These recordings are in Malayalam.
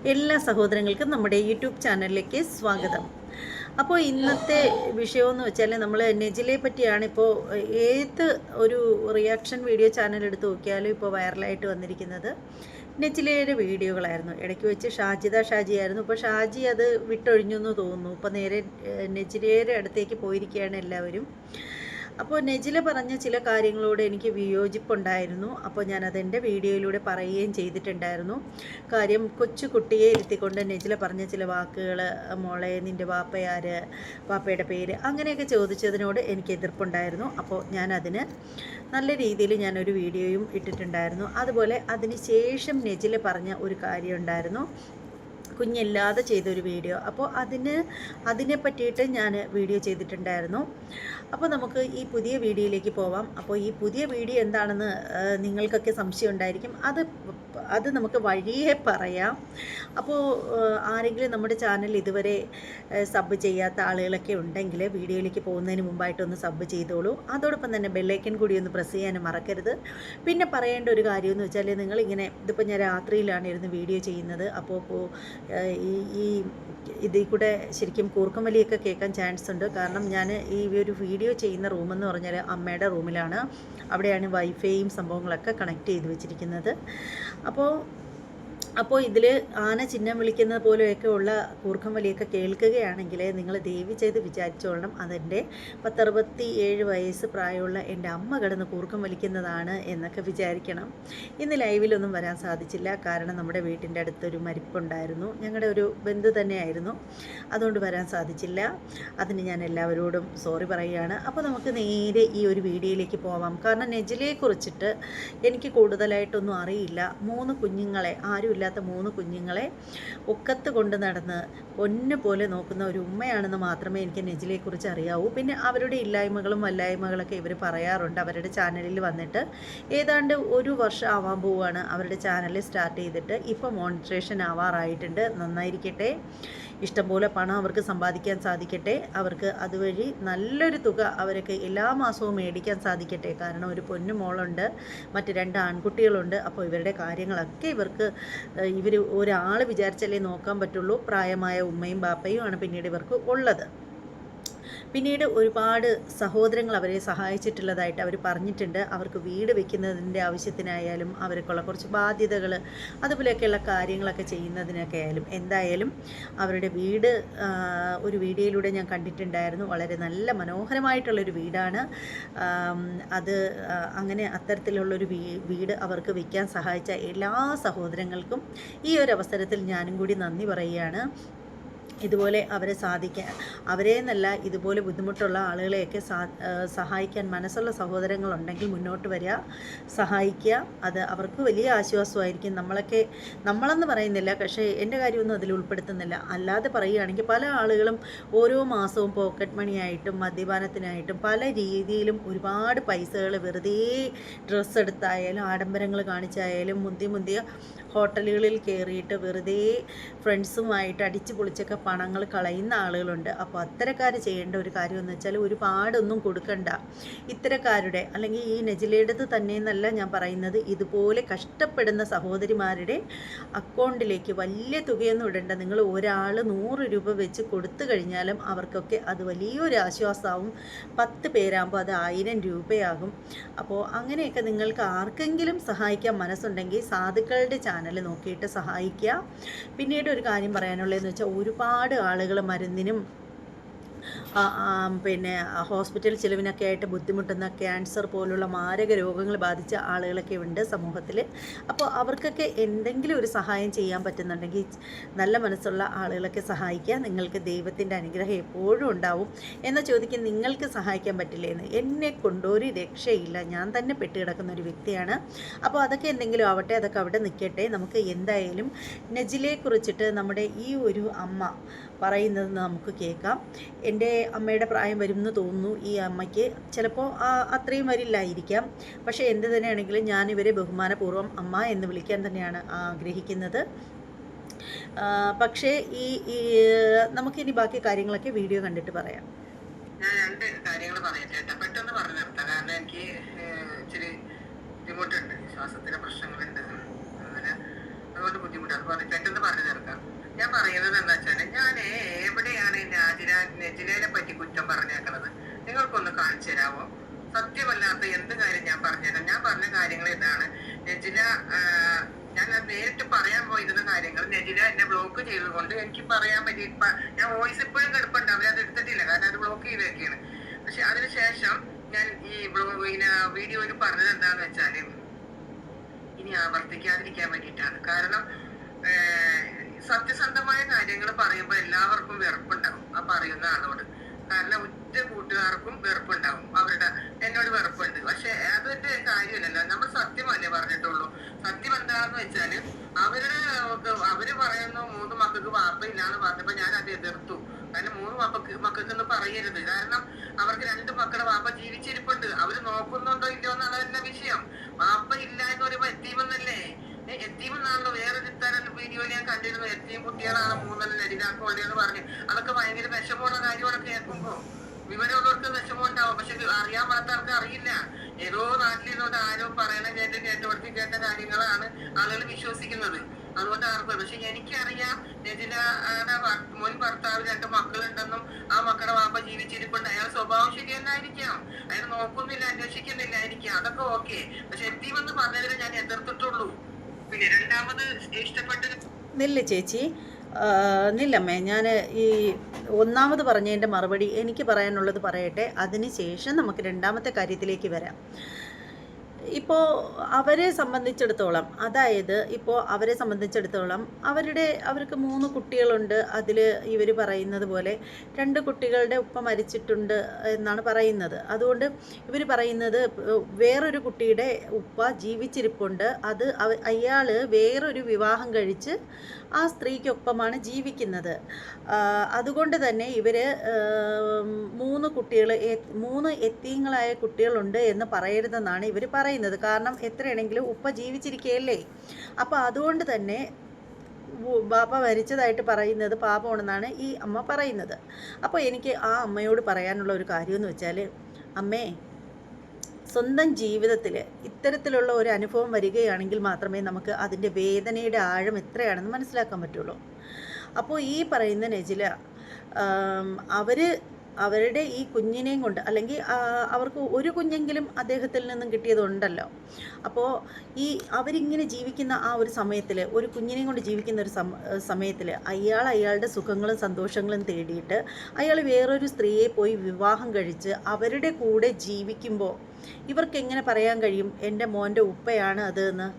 എല്ലാ സഹോദരങ്ങൾക്കും നമ്മുടെ യൂട്യൂബ് ചാനലിലേക്ക് സ്വാഗതം. അപ്പോൾ ഇന്നത്തെ വിഷയമെന്ന് വെച്ചാൽ നമ്മൾ നെജിലെ പറ്റിയാണ്. ഇപ്പോൾ ഏത് ഒരു റിയാക്ഷൻ വീഡിയോ ചാനൽ എടുത്ത് നോക്കിയാലും ഇപ്പോൾ വൈറലായിട്ട് വന്നിരിക്കുന്നത് നെജിലയുടെ വീഡിയോകളായിരുന്നു. ഇടയ്ക്ക് വെച്ച് ഷാജിയായിരുന്നു. ഇപ്പോൾ ഷാജി അത് വിട്ടൊഴിഞ്ഞു എന്ന് തോന്നുന്നു. ഇപ്പോൾ നേരെ നെജിലയുടെ അടുത്തേക്ക് പോയിരിക്കുകയാണ് എല്ലാവരും. അപ്പോൾ നെജില പറഞ്ഞ ചില കാര്യങ്ങളോട് എനിക്ക് വിയോജിപ്പുണ്ടായിരുന്നു. അപ്പോൾ ഞാനതെൻ്റെ വീഡിയോയിലൂടെ പറയുകയും ചെയ്തിട്ടുണ്ടായിരുന്നു. കാര്യം കൊച്ചു കുട്ടിയെ ഇരുത്തിക്കൊണ്ട് നെജില പറഞ്ഞ ചില വാക്കുകൾ, മോളെ നിൻ്റെ വാപ്പയാര്, വാപ്പയുടെ പേര്, അങ്ങനെയൊക്കെ ചോദിച്ചതിനോട് എനിക്ക് എതിർപ്പുണ്ടായിരുന്നു. അപ്പോൾ ഞാനതിന് നല്ല രീതിയിൽ ഞാനൊരു വീഡിയോയും ഇട്ടിട്ടുണ്ടായിരുന്നു. അതുപോലെ അതിന് ശേഷം നെജില പറഞ്ഞ ഒരു കാര്യം ഉണ്ടായിരുന്നു, കുഞ്ഞില്ലാതെ ചെയ്തൊരു വീഡിയോ. അപ്പോൾ അതിനെ പറ്റിയിട്ട് ഞാൻ വീഡിയോ ചെയ്തിട്ടുണ്ടായിരുന്നു. അപ്പോൾ നമുക്ക് ഈ പുതിയ വീഡിയോയിലേക്ക് പോവാം. അപ്പോൾ ഈ പുതിയ വീഡിയോ എന്താണെന്ന് നിങ്ങൾക്കൊക്കെ സംശയം ഉണ്ടായിരിക്കും. അത് നമുക്ക് വഴിയേ പറയാം. അപ്പോൾ ആരെങ്കിലും നമ്മുടെ ചാനൽ ഇതുവരെ സബ് ചെയ്യാത്ത ആളുകളൊക്കെ ഉണ്ടെങ്കിൽ വീഡിയോയിലേക്ക് പോകുന്നതിന് മുമ്പായിട്ടൊന്ന് സബ് ചെയ്തോളൂ. അതോടൊപ്പം തന്നെ ബെല്ലൈക്കൻ കൂടി ഒന്ന് പ്രസ് ചെയ്യാനും മറക്കരുത്. പിന്നെ പറയേണ്ട ഒരു കാര്യമെന്ന് വെച്ചാൽ, നിങ്ങളിങ്ങനെ ഇതിപ്പോൾ ഞാൻ രാത്രിയിലാണ് ഇരുന്ന് വീഡിയോ ചെയ്യുന്നത്. അപ്പോൾ ഈ ഇതിൽ കൂടെ ശരിക്കും കൂർക്കം വലിയൊക്കെ കേൾക്കാൻ ചാൻസ് ഉണ്ട്. കാരണം ഞാൻ ഈ ഒരു വീഡിയോ ചെയ്യുന്ന റൂമെന്ന് പറഞ്ഞാൽ അമ്മയുടെ റൂമിലാണ്. അവിടെയാണ് വൈഫൈയും സംഭവങ്ങളൊക്കെ കണക്ട് ചെയ്ത് വെച്ചിരിക്കുന്നത്. അപ്പോൾ ഇതിൽ ആന ചിഹ്നം വിളിക്കുന്നത് പോലെയൊക്കെ ഉള്ള കൂർക്കം വലിയൊക്കെ കേൾക്കുകയാണെങ്കിൽ നിങ്ങൾ ദയവ് ചെയ്ത് വിചാരിച്ചോളണം, അതെൻ്റെ 67 വയസ്സ് പ്രായമുള്ള എൻ്റെ അമ്മ കിടന്ന് കൂർക്കം വലിക്കുന്നതാണ് എന്നൊക്കെ വിചാരിക്കണം. ഇന്ന് ലൈവിലൊന്നും വരാൻ സാധിച്ചില്ല. കാരണം നമ്മുടെ വീട്ടിൻ്റെ അടുത്തൊരു മരിപ്പുണ്ടായിരുന്നു. ഞങ്ങളുടെ ഒരു ബന്ധു തന്നെയായിരുന്നു. അതുകൊണ്ട് വരാൻ സാധിച്ചില്ല. അതിന് ഞാൻ എല്ലാവരോടും സോറി പറയുകയാണ്. അപ്പോൾ നമുക്ക് നേരെ ഈ ഒരു വീഡിയോയിലേക്ക് പോവാം. കാരണം നെജിലയെ കുറിച്ചിട്ട് എനിക്ക് കൂടുതലായിട്ടൊന്നും അറിയില്ല. 3 കുഞ്ഞുങ്ങളെ, ആരും ഇല്ലാത്ത 3 കുഞ്ഞുങ്ങളെ ഒക്കത്ത് കൊണ്ട് നടന്ന് പൊന്നു പോലെ നോക്കുന്ന ഒരു ഉമ്മയാണെന്ന് മാത്രമേ എനിക്ക് നെജിലയെക്കുറിച്ച് അറിയാവൂ. പിന്നെ അവരുടെ ഇല്ലായ്മകളും വല്ലായ്മകളൊക്കെ ഇവർ പറയാറുണ്ട് അവരുടെ ചാനലിൽ വന്നിട്ട്. ഏതാണ്ട് 1 വർഷം ആവാൻ പോവുകയാണ് അവരുടെ ചാനൽ സ്റ്റാർട്ട് ചെയ്തിട്ട്. ഇപ്പോൾ മോണിറ്ററേഷൻ ആവാറായിട്ടുണ്ട്. നന്നായിരിക്കട്ടെ. ഇഷ്ടംപോലെ പണം അവർക്ക് സമ്പാദിക്കാൻ സാധിക്കട്ടെ. അവർക്ക് അതുവഴി നല്ലൊരു തുക അവർക്ക് എല്ലാ മാസവും മേടിക്കാൻ സാധിക്കട്ടെ. കാരണം ഒരു പൊന്നു മോളുണ്ട്, മറ്റ് 2 ആൺകുട്ടികളുണ്ട്. അപ്പോൾ ഇവരുടെ കാര്യങ്ങളൊക്കെ ഇവർ ഒരാൾ വിചാരിച്ചാലേ നോക്കാൻ പറ്റുള്ളൂ. പ്രായമായ ഉമ്മയും ബാപ്പയും ആണ് പിന്നീട് ഇവർക്ക് ഉള്ളത്. പിന്നീട് ഒരുപാട് സഹോദരങ്ങൾ അവരെ സഹായിച്ചിട്ടുള്ളതായിട്ട് അവർ പറഞ്ഞിട്ടുണ്ട്. അവർക്ക് വീട് വെക്കുന്നതിൻ്റെ ആവശ്യത്തിനായാലും അവർക്കുള്ള കുറച്ച് ബാധ്യതകൾ, അതുപോലെയൊക്കെയുള്ള കാര്യങ്ങളൊക്കെ ചെയ്യുന്നതിനൊക്കെ ആയാലും എന്തായാലും അവരുടെ വീട് ഒരു വീഡിയോയിലൂടെ ഞാൻ കണ്ടിട്ടുണ്ടായിരുന്നു. വളരെ നല്ല മനോഹരമായിട്ടുള്ളൊരു വീടാണ് അത്. അങ്ങനെ അത്തരത്തിലുള്ളൊരു വീട് അവർക്ക് വയ്ക്കാൻ സഹായിച്ച എല്ലാ സഹോദരങ്ങൾക്കും ഈ ഒരു അവസരത്തിൽ ഞാനും കൂടി നന്ദി പറയുകയാണ്. ഇതുപോലെ അവരെ എന്നല്ല, ഇതുപോലെ ബുദ്ധിമുട്ടുള്ള ആളുകളെയൊക്കെ സഹായിക്കാൻ മനസ്സുള്ള സഹോദരങ്ങളുണ്ടെങ്കിൽ മുന്നോട്ട് വരിക, സഹായിക്കുക. അത് അവർക്ക് വലിയ ആശ്വാസമായിരിക്കും. നമ്മളെന്ന് പറയുന്നില്ല, പക്ഷേ എൻ്റെ കാര്യമൊന്നും അതിൽ ഉൾപ്പെടുത്തുന്നില്ല. അല്ലാതെ പറയുകയാണെങ്കിൽ പല ആളുകളും ഓരോ മാസവും പോക്കറ്റ് മണിയായിട്ടും മദ്യപാനത്തിനായിട്ടും പല രീതിയിലും ഒരുപാട് പൈസകൾ വെറുതെ ഡ്രസ്സ് എടുത്തായാലും ആഡംബരങ്ങൾ കാണിച്ചായാലും മുന്തിയ ഹോട്ടലുകളിൽ കയറിയിട്ട് വെറുതെ ഫ്രണ്ട്സുമായിട്ട് അടിച്ച് പൊളിച്ചൊക്കെ പണങ്ങൾ കളയുന്ന ആളുകളുണ്ട്. അപ്പോൾ അത്തരക്കാർ ചെയ്യേണ്ട ഒരു കാര്യമെന്ന് വെച്ചാൽ ഒരുപാടൊന്നും കൊടുക്കണ്ട. ഇത്തരക്കാരുടെ, അല്ലെങ്കിൽ ഈ നെജിലയുടേത് തന്നെയെന്നല്ല ഞാൻ പറയുന്നത്, ഇതുപോലെ കഷ്ടപ്പെടുന്ന സഹോദരിമാരുടെ അക്കൗണ്ടിലേക്ക് വലിയ തുകയൊന്നും ഇടണ്ട. നിങ്ങൾ ഒരാൾ 100 രൂപ വെച്ച് കൊടുത്തു കഴിഞ്ഞാലും അവർക്കൊക്കെ അത് വലിയൊരു ആശ്വാസമാവും. 10 പേരാകുമ്പോൾ അത് 1000 രൂപയാകും. അപ്പോൾ അങ്ങനെയൊക്കെ നിങ്ങൾക്ക് ആർക്കെങ്കിലും സഹായിക്കാൻ മനസ്സുണ്ടെങ്കിൽ സാധുക്കളുടെ ചാനൽ നോക്കിയിട്ട് സഹായിക്കുക. പിന്നീട് ഒരു കാര്യം പറയാനുള്ളതെന്ന് വെച്ചാൽ, ഒരുപാട് ആളുകൾ മരുന്നിനും പിന്നെ ഹോസ്പിറ്റൽ ചിലവിനൊക്കെ ആയിട്ട് ബുദ്ധിമുട്ടുന്ന ക്യാൻസർ പോലുള്ള മാരക രോഗങ്ങൾ ബാധിച്ച ആളുകളൊക്കെ ഉണ്ട് സമൂഹത്തിൽ. അപ്പോൾ അവർക്കൊക്കെ എന്തെങ്കിലും ഒരു സഹായം ചെയ്യാൻ പറ്റുന്നുണ്ടെങ്കിൽ നല്ല മനസ്സുള്ള ആളുകളൊക്കെ സഹായിക്കുക. നിങ്ങൾക്ക് ദൈവത്തിൻ്റെ അനുഗ്രഹം എപ്പോഴും ഉണ്ടാവും. എന്നാൽ ചോദിക്കും, നിങ്ങൾക്ക് സഹായിക്കാൻ പറ്റില്ലേന്ന്. എന്നെ കൊണ്ടൊരു രക്ഷയില്ല, ഞാൻ തന്നെ പെട്ടുകിടക്കുന്ന ഒരു വ്യക്തിയാണ്. അപ്പോൾ അതൊക്കെ എന്തെങ്കിലും ആവട്ടെ, അതൊക്കെ അവിടെ നിൽക്കട്ടെ. നമുക്ക് എന്തായാലും നെജിലയെ കുറിച്ചിട്ട് നമ്മുടെ ഈ ഒരു അമ്മ പറയുന്നത് നമുക്ക് കേൾക്കാം. എൻ്റെ അമ്മയുടെ പ്രായം വരുമെന്ന് തോന്നുന്നു ഈ അമ്മയ്ക്ക്. ചിലപ്പോൾ അത്രയും വരില്ലായിരിക്കാം. പക്ഷേ എന്ത് തന്നെയാണെങ്കിലും ഞാനിവരെ ബഹുമാനപൂർവ്വം അമ്മ എന്ന് വിളിക്കാൻ തന്നെയാണ് ആഗ്രഹിക്കുന്നത്. പക്ഷേ നമുക്കിനി ബാക്കി കാര്യങ്ങളൊക്കെ വീഡിയോ കണ്ടിട്ട് പറയാം. ഞാൻ 2 കാര്യങ്ങൾ പറയട്ടെ. പെട്ടെന്ന് പറഞ്ഞു നിർത്താം. കാരണം എനിക്ക് ഇച്ചിരി ബുദ്ധിമുട്ടുണ്ട്, ശ്വാസത്തിൻ്റെ പ്രശ്നങ്ങളുണ്ട്. അങ്ങനെ അതുകൊണ്ട് ബുദ്ധിമുട്ടാണ്. പെട്ടെന്ന് പറഞ്ഞു തീർക്കാം. ഞാൻ പറയുന്നത് എന്താ വെച്ചാല്, ഞാൻ എവിടെയാണ് നെജിലയെ പറ്റി കുറ്റം പറഞ്ഞേക്കണത് നിങ്ങൾക്കൊന്ന് കാണിച്ചു തരാമോ? സത്യമല്ലാത്ത എന്ത് കാര്യം ഞാൻ പറഞ്ഞുതരാം. ഞാൻ പറഞ്ഞ കാര്യങ്ങൾ ഇതാണ്. നെജില, ഞാൻ നേരിട്ട് പറയാൻ പോയിരുന്ന കാര്യങ്ങൾ നെജില എന്നെ ബ്ലോക്ക് ചെയ്തുകൊണ്ട് എനിക്ക് പറയാൻ പറ്റി. ഞാൻ വോയിസ് ഇപ്പോഴും കിടപ്പുണ്ട്, അവരത് എടുത്തിട്ടില്ല, കാരണം അത് ബ്ലോക്ക് ചെയ്ത് വെക്കുകയാണ്. പക്ഷെ അതിനുശേഷം ഞാൻ ഈ വീഡിയോയിൽ പറഞ്ഞത് എന്താന്ന് വെച്ചാല്, ഇനി ആവർത്തിക്കാതിരിക്കാൻ വേണ്ടിയിട്ടാണ്. കാരണം സത്യസന്ധമായ കാര്യങ്ങൾ പറയുമ്പോൾ എല്ലാവർക്കും വെറുപ്പുണ്ടാവും ആ പറയുന്ന ആളോട്. കാരണം ഒറ്റ കൂട്ടുകാർക്കും വെറുപ്പുണ്ടാവും, എന്നോട് വെറുപ്പുണ്ട്. പക്ഷെ അതിന്റെ കാര്യമില്ലല്ലോ, നമ്മൾ സത്യമല്ലേ പറഞ്ഞിട്ടുള്ളൂ. സത്യം എന്താന്ന് വെച്ചാല്, അവര് പറയുന്നു 3 മക്കൾക്ക് വാപ്പയില്ലാന്ന് പറഞ്ഞപ്പോ ഞാൻ അത് എതിർത്തു. കാരണം 3 മക്കൾക്ക് പറയരുത്. കാരണം അവർക്ക് 2 മക്കളുടെ വാപ്പ ജീവിച്ചിരിപ്പുണ്ട്. അവര് നോക്കുന്നുണ്ടോ ഇല്ലയോ എന്നുള്ളതല്ല വിഷയം. വാപ്പ ഇല്ല എന്ന് പറയുമ്പോ എത്തീമെന്നല്ലേ. എത്തീമെന്നാണല്ലോ വേറൊരു വീഡിയോ ഞാൻ കണ്ടിരുന്നു. എത്തീം കുട്ടികളാണ് 3 നെടിലാക്കുള്ളതെന്ന് പറഞ്ഞു. അതൊക്കെ ഭയങ്കര വിഷമമുള്ള കാര്യമാണ് കേൾക്കുമ്പോ. വിവരമുള്ളവർക്ക് വിഷമം ഉണ്ടാവും, പക്ഷെ അറിയാൻ പാടാത്ത ആൾക്ക് അറിയില്ല. ഏതോ നാട്ടിൽ നിന്നോട്ട് ആരോ പറയണ കേട്ട കാര്യങ്ങളാണ് ആളുകൾ വിശ്വസിക്കുന്നത്. അതുകൊണ്ട് ആർക്കും. പക്ഷെ എനിക്കറിയാം നെജിലയുടെ മുൻ ഭർത്താവ് 2 മക്കളുണ്ടെന്നും ആ മക്കളുടെ വാപ്പ ജീവിച്ചിരിപ്പുണ്ട്. അയാൾ സ്വഭാവം ശരിയല്ലായിരിക്കാം, അയാൾ നോക്കുന്നില്ല, അന്വേഷിക്കുന്നില്ലായിരിക്കാം, അതൊക്കെ ഓക്കെ. പക്ഷെ എത്തിമെന്ന് പറഞ്ഞതിന് ഞാൻ എതിർത്തിട്ടുള്ളൂ. പിന്നെ രണ്ടാമത് ഇഷ്ടപ്പെട്ടത് നില്ല ചേച്ചി, നില്ലമ്മേ, ഞാൻ ഈ ഒന്നാമത് പറഞ്ഞതിൻ്റെ മറുപടി എനിക്ക് പറയാനുള്ളത് പറയട്ടെ, അതിന് ശേഷം നമുക്ക് രണ്ടാമത്തെ കാര്യത്തിലേക്ക് വരാം. ഇപ്പോൾ അവരെ സംബന്ധിച്ചിടത്തോളം, അതായത് ഇപ്പോൾ അവരെ സംബന്ധിച്ചിടത്തോളം അവർക്ക് 3 കുട്ടികളുണ്ട്. അതിൽ ഇവർ പറയുന്നത് പോലെ 2 കുട്ടികളുടെ ഉപ്പ മരിച്ചിട്ടുണ്ട് എന്നാണ് പറയുന്നത്. അതുകൊണ്ട് ഇവർ പറയുന്നത് വേറൊരു കുട്ടിയുടെ ഉപ്പ ജീവിച്ചിരിപ്പുണ്ട്. അത് അയാൾ വേറൊരു വിവാഹം കഴിച്ച് ആ സ്ത്രീക്കൊപ്പമാണ് ജീവിക്കുന്നത്. അതുകൊണ്ട് തന്നെ ഇവർ 3 എത്തീങ്ങളായ കുട്ടികളുണ്ട് എന്ന് പറയരുതെന്നാണ് ഇവർ പറയുന്നത്. കാരണം എത്രയാണെങ്കിലും ഉപ്പ ജീവിച്ചിരിക്കുകയല്ലേ. അപ്പോൾ അതുകൊണ്ട് തന്നെ ബാപ്പ മരിച്ചതായിട്ട് പറയുന്നത് പാപമാണെന്നാണ് ഈ അമ്മ പറയുന്നത്. അപ്പോൾ എനിക്ക് ആ അമ്മയോട് പറയാനുള്ള ഒരു കാര്യമെന്ന് വെച്ചാൽ, അമ്മേ, സ്വന്തം ജീവിതത്തിൽ ഇത്തരത്തിലുള്ള ഒരു അനുഭവം വരികയാണെങ്കിൽ മാത്രമേ നമുക്ക് അതിൻ്റെ വേദനയുടെ ആഴം എത്രയാണെന്ന് മനസ്സിലാക്കാൻ പറ്റുള്ളൂ. അപ്പോൾ ഈ പറയുന്ന നെജില, അവരുടെ ഈ കുഞ്ഞിനെയും കൊണ്ട്, അല്ലെങ്കിൽ അവർക്ക് ഒരു കുഞ്ഞെങ്കിലും അദ്ദേഹത്തിൽ നിന്നും കിട്ടിയതുണ്ടല്ലോ. അപ്പോൾ ഈ അവരിങ്ങനെ ജീവിക്കുന്ന ആ ഒരു സമയത്തിൽ, ഒരു കുഞ്ഞിനെയും കൊണ്ട് ജീവിക്കുന്ന ഒരു സമയത്തിൽ അയാളുടെ സുഖങ്ങളും സന്തോഷങ്ങളും തേടിയിട്ട് അയാൾ വേറൊരു സ്ത്രീയെ പോയി വിവാഹം കഴിച്ച് അവരുടെ കൂടെ ജീവിക്കുമ്പോൾ ഇവർക്ക് എങ്ങനെ പറയാൻ കഴിയും എൻ്റെ മോൻ്റെ ഉപ്പയാണ് അത് എന്ന്?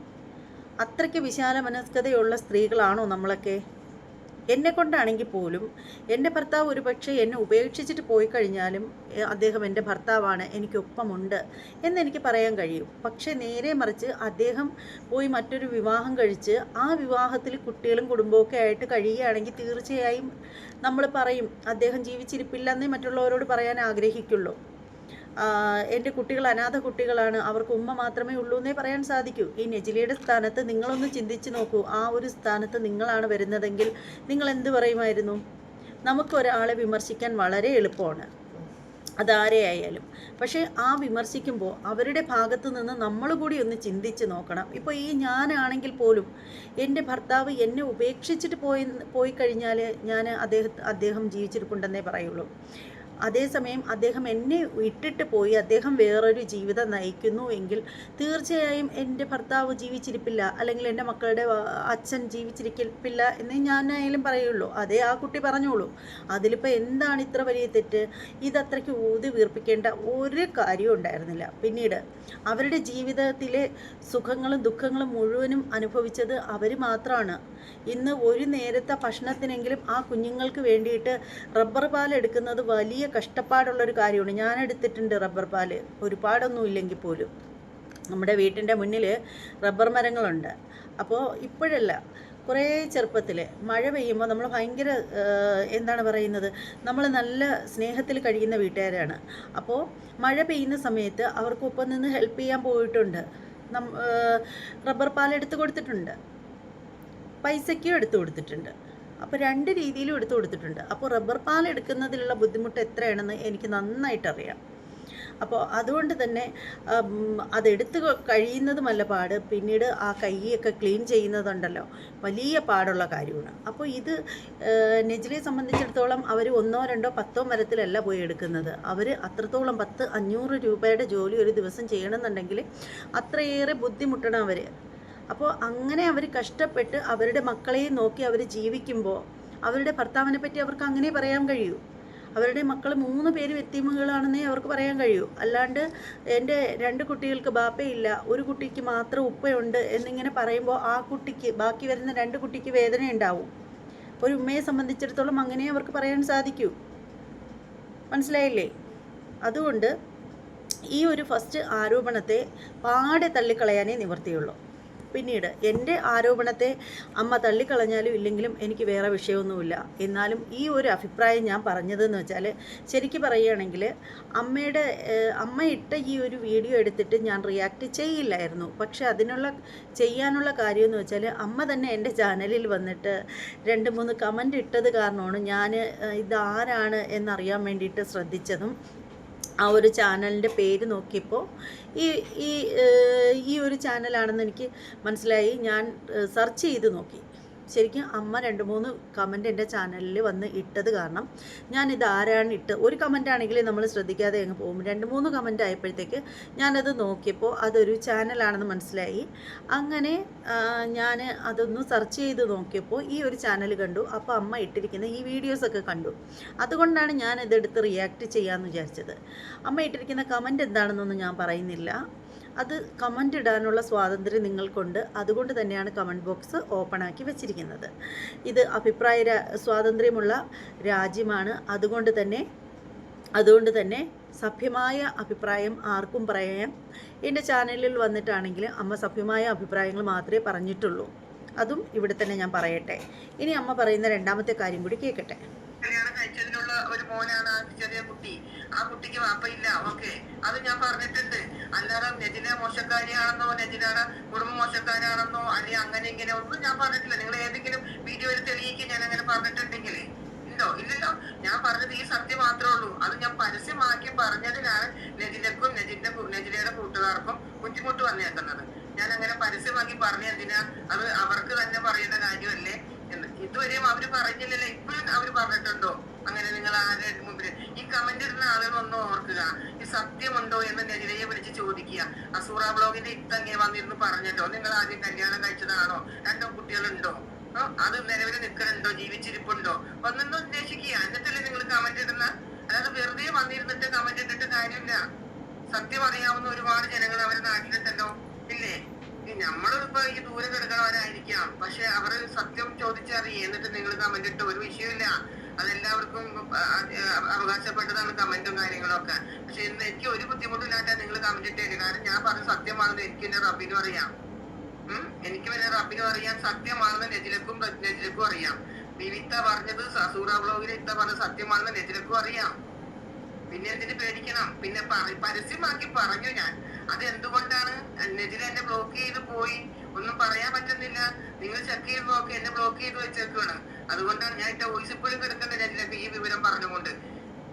അത്രയ്ക്ക് വിശാല മനസ്കതയുള്ള സ്ത്രീകളാണോ നമ്മളൊക്കെ? എന്നെ കൊണ്ടാണെങ്കിൽ പോലും എൻ്റെ ഭർത്താവ് ഒരു പക്ഷേ എന്നെ ഉപേക്ഷിച്ചിട്ട് പോയി കഴിഞ്ഞാലും അദ്ദേഹം എൻ്റെ ഭർത്താവാണ്, എനിക്കൊപ്പമുണ്ട് എന്നെനിക്ക് പറയാൻ കഴിയും. പക്ഷേ നേരെ മറിച്ച് അദ്ദേഹം പോയി മറ്റൊരു വിവാഹം കഴിച്ച് ആ വിവാഹത്തിൽ കുട്ടികളും കുടുംബമൊക്കെ ആയിട്ട് കഴിയുകയാണെങ്കിൽ തീർച്ചയായും നമ്മൾ പറയും അദ്ദേഹം ജീവിച്ചിരിപ്പില്ലെന്നേ മറ്റുള്ളവരോട് പറയാൻ ആഗ്രഹിക്കുള്ളൂ. എൻ്റെ കുട്ടികൾ അനാഥ കുട്ടികളാണ്, അവർക്ക് ഉമ്മ മാത്രമേ ഉള്ളൂ എന്നേ പറയാൻ സാധിക്കൂ. ഈ നെജിലയുടെ സ്ഥാനത്ത് നിങ്ങളൊന്ന് ചിന്തിച്ച് നോക്കൂ. ആ ഒരു സ്ഥാനത്ത് നിങ്ങളാണ് വരുന്നതെങ്കിൽ നിങ്ങൾ എന്ത് പറയുമായിരുന്നു? നമുക്കൊരാളെ വിമർശിക്കാൻ വളരെ എളുപ്പമാണ്, അതാരെയായാലും. പക്ഷേ ആ വിമർശിക്കുമ്പോൾ അവരുടെ ഭാഗത്തു നിന്ന് നമ്മൾ കൂടി ഒന്ന് ചിന്തിച്ച് നോക്കണം. ഇപ്പോൾ ഈ ഞാനാണെങ്കിൽ പോലും എൻ്റെ ഭർത്താവ് എന്നെ ഉപേക്ഷിച്ചിട്ട് പോയി കഴിഞ്ഞാൽ ഞാൻ അദ്ദേഹം ജീവിച്ചിരിപ്പുണ്ടെന്നേ പറയുള്ളൂ. അതേസമയം അദ്ദേഹം എന്നെ ഇട്ടിട്ട് പോയി അദ്ദേഹം വേറൊരു ജീവിതം നയിക്കുന്നു എങ്കിൽ തീർച്ചയായും എൻ്റെ ഭർത്താവ് ജീവിച്ചിരിപ്പില്ല, അല്ലെങ്കിൽ എൻ്റെ മക്കളുടെ അച്ഛൻ ജീവിച്ചിരിപ്പില്ല എന്നേ ഞാനായാലും പറയുള്ളൂ. അതേ ആ കുട്ടി പറഞ്ഞോളൂ. അതിലിപ്പോൾ എന്താണ് ഇത്ര വലിയ തെറ്റ്? ഇതത്രയ്ക്ക് ഊതി വീർപ്പിക്കേണ്ട ഒരു കാര്യവും ഉണ്ടായിരുന്നില്ല. പിന്നീട് അവരുടെ ജീവിതത്തിലെ സുഖങ്ങളും ദുഃഖങ്ങളും മുഴുവനും അനുഭവിച്ചത് അവർ മാത്രമാണ്. ഇന്ന് ഒരു നേരത്തെ ഭക്ഷണത്തിനെങ്കിലും ആ കുഞ്ഞുങ്ങൾക്ക് വേണ്ടിയിട്ട് റബ്ബർ പാൽ എടുക്കുന്നത് വലിയ കഷ്ടപ്പാടുള്ളൊരു കാര്യമാണ്. ഞാൻ എടുത്തിട്ടുണ്ട് റബ്ബർ പാൽ, ഒരുപാടൊന്നും ഇല്ലെങ്കിൽ പോലും. നമ്മുടെ വീട്ടിൻ്റെ മുന്നിൽ റബ്ബർ മരങ്ങളുണ്ട്. അപ്പോൾ ഇപ്പോഴല്ല, കുറേ ചെറുപ്പത്തിൽ മഴ പെയ്യുമ്പോൾ നമ്മൾ ഭയങ്കര എന്താണ് പറയുന്നത്, നമ്മൾ നല്ല സ്നേഹത്തിൽ കഴിയുന്ന വീട്ടുകാരാണ്. അപ്പോൾ മഴ പെയ്യുന്ന സമയത്ത് അവർക്കൊപ്പം നിന്ന് ഹെൽപ്പ് ചെയ്യാൻ പോയിട്ടുണ്ട്. റബ്ബർ പാൽ എടുത്ത് കൊടുത്തിട്ടുണ്ട്, പൈസയ്ക്കും എടുത്തു കൊടുത്തിട്ടുണ്ട്. അപ്പോൾ 2 രീതിയിലും എടുത്തു കൊടുത്തിട്ടുണ്ട്. അപ്പോൾ റബ്ബർ പാൽ എടുക്കുന്നതിലുള്ള ബുദ്ധിമുട്ട് എത്രയാണെന്ന് എനിക്ക് നന്നായിട്ടറിയാം. അപ്പോൾ അതുകൊണ്ട് തന്നെ അതെടുത്ത് കഴിയുന്നതുമല്ല പാട്, പിന്നീട് ആ കൈയൊക്കെ ക്ലീൻ ചെയ്യുന്നതുണ്ടല്ലോ വലിയ പാടുള്ള കാര്യമാണ്. അപ്പോൾ ഇത് നെജിലയെ സംബന്ധിച്ചിടത്തോളം അവർ 1, 2, 10 മരത്തിലല്ല പോയി എടുക്കുന്നത്. അവർ അത്രത്തോളം 500 രൂപയുടെ ജോലി ഒരു ദിവസം ചെയ്യണമെന്നുണ്ടെങ്കിൽ അത്രയേറെ ബുദ്ധിമുട്ടണം അവർ. അപ്പോൾ അങ്ങനെ അവർ കഷ്ടപ്പെട്ട് അവരുടെ മക്കളെയും നോക്കി അവർ ജീവിക്കുമ്പോൾ അവരുടെ ഭർത്താവിനെ പറ്റി അവർക്ക് അങ്ങനെ പറയാൻ കഴിയൂ. അവരുടെ മക്കൾ 3 പേരും എത്തീമുകളാണെന്നേ അവർക്ക് പറയാൻ കഴിയൂ. അല്ലാണ്ട് എൻ്റെ 2 കുട്ടികൾക്ക് ബാപ്പയില്ല, ഒരു കുട്ടിക്ക് മാത്രം ഉപ്പയുണ്ട് എന്നിങ്ങനെ പറയുമ്പോൾ ആ കുട്ടിക്ക്, ബാക്കി വരുന്ന 2 കുട്ടിക്ക് വേദന ഉണ്ടാവും. ഒരു ഉമ്മയെ സംബന്ധിച്ചിടത്തോളം അങ്ങനെ അവർക്ക് പറയാൻ സാധിക്കൂ. മനസ്സിലായില്ലേ? അതുകൊണ്ട് ഈ ഒരു ഫസ്റ്റ് ആരോപണത്തെ പാടെ തള്ളിക്കളയാനേ നിവർത്തിയുള്ളൂ. പിന്നീട് എൻ്റെ ആരോപണത്തെ അമ്മ തള്ളിക്കളഞ്ഞാലും ഇല്ലെങ്കിലും എനിക്ക് വേറെ വിഷയമൊന്നുമില്ല. എന്നാലും ഈ ഒരു അഭിപ്രായം ഞാൻ പറഞ്ഞതെന്ന് വെച്ചാൽ, ശരിക്കും പറയുകയാണെങ്കിൽ അമ്മ ഇട്ട ഈ ഒരു വീഡിയോ എടുത്തിട്ട് ഞാൻ റിയാക്ട് ചെയ്യില്ലായിരുന്നു. പക്ഷെ ചെയ്യാനുള്ള കാര്യമെന്ന് വെച്ചാൽ, അമ്മ തന്നെ എൻ്റെ ചാനലിൽ വന്നിട്ട് 2-3 കമൻ്റ് ഇട്ടത് കാരണമാണ് ഞാൻ ഇതാരാണ് എന്നറിയാൻ വേണ്ടിയിട്ട് ശ്രദ്ധിച്ചതും. ആ ഒരു ചാനലിൻ്റെ പേര് നോക്കിയപ്പോൾ ഈ ഒരു ചാനലാണെന്ന് എനിക്ക് മനസ്സിലായി. ഞാൻ സെർച്ച് ചെയ്ത് നോക്കി. ശരിക്കും അമ്മ 2-3 കമൻ്റ് എൻ്റെ ചാനലിൽ വന്ന് ഇട്ടത് കാരണം ഞാനിത് ആരാണ് ഒരു കമൻ്റാണെങ്കിൽ നമ്മൾ ശ്രദ്ധിക്കാതെ അങ്ങ് പോകും. 2-3 കമൻ്റ് ആയപ്പോഴത്തേക്ക് ഞാനത് നോക്കിയപ്പോൾ അതൊരു ചാനലാണെന്ന് മനസ്സിലായി. അങ്ങനെ ഞാൻ അതൊന്ന് സെർച്ച് ചെയ്ത് നോക്കിയപ്പോൾ ഈ ഒരു ചാനൽ കണ്ടു. അപ്പോൾ അമ്മ ഇട്ടിരിക്കുന്ന ഈ വീഡിയോസൊക്കെ കണ്ടു. അതുകൊണ്ടാണ് ഞാൻ ഇതെടുത്ത് റിയാക്ട് ചെയ്യാമെന്ന് വിചാരിച്ചത്. അമ്മ ഇട്ടിരിക്കുന്ന കമൻ്റ് എന്താണെന്നൊന്നും ഞാൻ പറയുന്നില്ല. അത് കമൻ്റ് ഇടാനുള്ള സ്വാതന്ത്ര്യം നിങ്ങൾക്കുണ്ട്. അതുകൊണ്ട് തന്നെയാണ് കമൻറ്റ് ബോക്സ് ഓപ്പൺ ആക്കി വെച്ചിരിക്കുന്നത്. ഇത് അഭിപ്രായ സ്വാതന്ത്ര്യമുള്ള രാജ്യമാണ്. അതുകൊണ്ട് തന്നെ സഭ്യമായ അഭിപ്രായം ആർക്കും പറയാം. എൻ്റെ ചാനലിൽ വന്നിട്ടാണെങ്കിൽ അമ്മ സഭ്യമായ അഭിപ്രായങ്ങൾ മാത്രമേ പറഞ്ഞിട്ടുള്ളൂ. അതും ഇവിടെ തന്നെ ഞാൻ പറയട്ടെ. ഇനി അമ്മ പറയുന്ന രണ്ടാമത്തെ കാര്യം കൂടി കേൾക്കട്ടെ. കല്യാണം കഴിച്ചതിനുള്ള ഒരു മോനാണ് ആ ചെറിയ കുട്ടി. ആ കുട്ടിക്ക് വാപ്പയില്ല. ഓക്കെ, അത് ഞാൻ പറഞ്ഞിട്ടുണ്ട്. അല്ലാതെ നെജില മോശക്കാരിയാണെന്നോ, നെജിലയുടെ കുടുംബം മോശക്കാരാണെന്നോ, അല്ലെങ്കിൽ അങ്ങനെ ഇങ്ങനെ ഒന്നും ഞാൻ പറഞ്ഞിട്ടില്ല. നിങ്ങൾ ഏതെങ്കിലും വീഡിയോയിൽ തെളിയിക്കാൻ ഞാൻ അങ്ങനെ പറഞ്ഞിട്ടുണ്ടെങ്കിൽ ഇല്ലല്ലോ. ഞാൻ പറഞ്ഞത് ഈ സത്യം മാത്രമേ ഉള്ളൂ. അത് ഞാൻ പരസ്യമാക്കി പറഞ്ഞതിനാണ് നെജിലക്കും നെജിലയുടെ കൂട്ടുകാർക്കും ബുദ്ധിമുട്ട് വന്നേക്കുന്നത്. ഞാൻ അങ്ങനെ പരസ്യമാക്കി പറഞ്ഞതിനാ അത് അവർക്ക് തന്നെ പറയേണ്ട കാര്യമല്ലേ എന്ന്. ഇതുവരെയും അവര് പറഞ്ഞില്ലല്ലോ. ഇപ്പോഴും അവര് പറഞ്ഞിട്ടുണ്ടോ അങ്ങനെ? നിങ്ങൾ ആരുടെ മുമ്പിൽ ഈ കമന്റ് ഇടുന്ന ആളുകളൊന്നും ഓർക്കുക. ഈ സത്യമുണ്ടോ എന്ന് നെജിലയെ വിളിച്ച് ചോദിക്കുക. അസൂറ ബ്ലോഗിന്റെ ഇത്തങ്ങെ വന്നിരുന്നു പറഞ്ഞല്ലോ, നിങ്ങൾ ആദ്യം കല്യാണം കഴിച്ചതാണോ, 2 കുട്ടികളുണ്ടോ, അത് നിലവിൽ നിൽക്കുന്നുണ്ടോ, ജീവിച്ചിരിപ്പുണ്ടോ, ഒന്നൊന്നും ഉദ്ദേശിക്കുക. എന്നിട്ടല്ലേ നിങ്ങൾ കമന്റ് ഇടുന്ന. അല്ലാതെ വെറുതെ വന്നിരുന്നിട്ട് കമന്റ് ഇട്ടിട്ട് കാര്യമില്ല. സത്യം അറിയാവുന്ന ഒരുപാട് ജനങ്ങൾ അവരുടെ നാട്ടിലുണ്ടല്ലോ, ഇല്ലേ? നമ്മളിപ്പോ ഈ ദൂരെ കിടക്കണവരായിരിക്കാം, പക്ഷെ അവര് സത്യം ചോദിച്ചറിയേ എന്നിട്ട് നിങ്ങൾ കമന്റ് ഇട്ട് ഒരു വിഷയമില്ല. അതെല്ലാവർക്കും അവകാശപ്പെട്ടതാണ് കമന്റും കാര്യങ്ങളും ഒക്കെ. പക്ഷെ എനിക്ക് ഒരു ബുദ്ധിമുട്ടില്ലാത്ത നിങ്ങൾ കമന്റ് ഇട്ടേക്ക്. കാരണം ഞാൻ പറഞ്ഞ സത്യമാണെന്ന് എനിക്ക് എന്റെ റബ്ബിനും അറിയാം. എനിക്ക് പിന്നെ റബ്ബിനും അറിയാം സത്യമാണെന്ന് നെജിലക്കും അറിയാം. വിവിത്ത പറഞ്ഞത് സസൂറ ബ്ലോഗിൽ ഇത്ത പറഞ്ഞത് സത്യമാണെന്ന് നെജിലക്കും അറിയാം. പിന്നെ എന്തിനു പേടിക്കണം? പിന്നെ പരസ്യമാക്കി പറഞ്ഞു ഞാൻ. അത് എന്തുകൊണ്ടാണ്? നെജില എന്നെ ബ്ലോക്ക് ചെയ്ത് പോയി, ഒന്നും പറയാൻ പറ്റുന്നില്ല. നിങ്ങൾ ചെക്ക് ചെയ്ത് നോക്കി, എന്നെ ബ്ലോക്ക് ചെയ്ത് വെച്ചേക്കാണ്. അതുകൊണ്ടാണ് ഞാൻ എന്റെ വോയിസ് ഇപ്പോഴും കിടക്കേണ്ട നെജിലക്ക് ഈ വിവരം പറഞ്ഞുകൊണ്ട്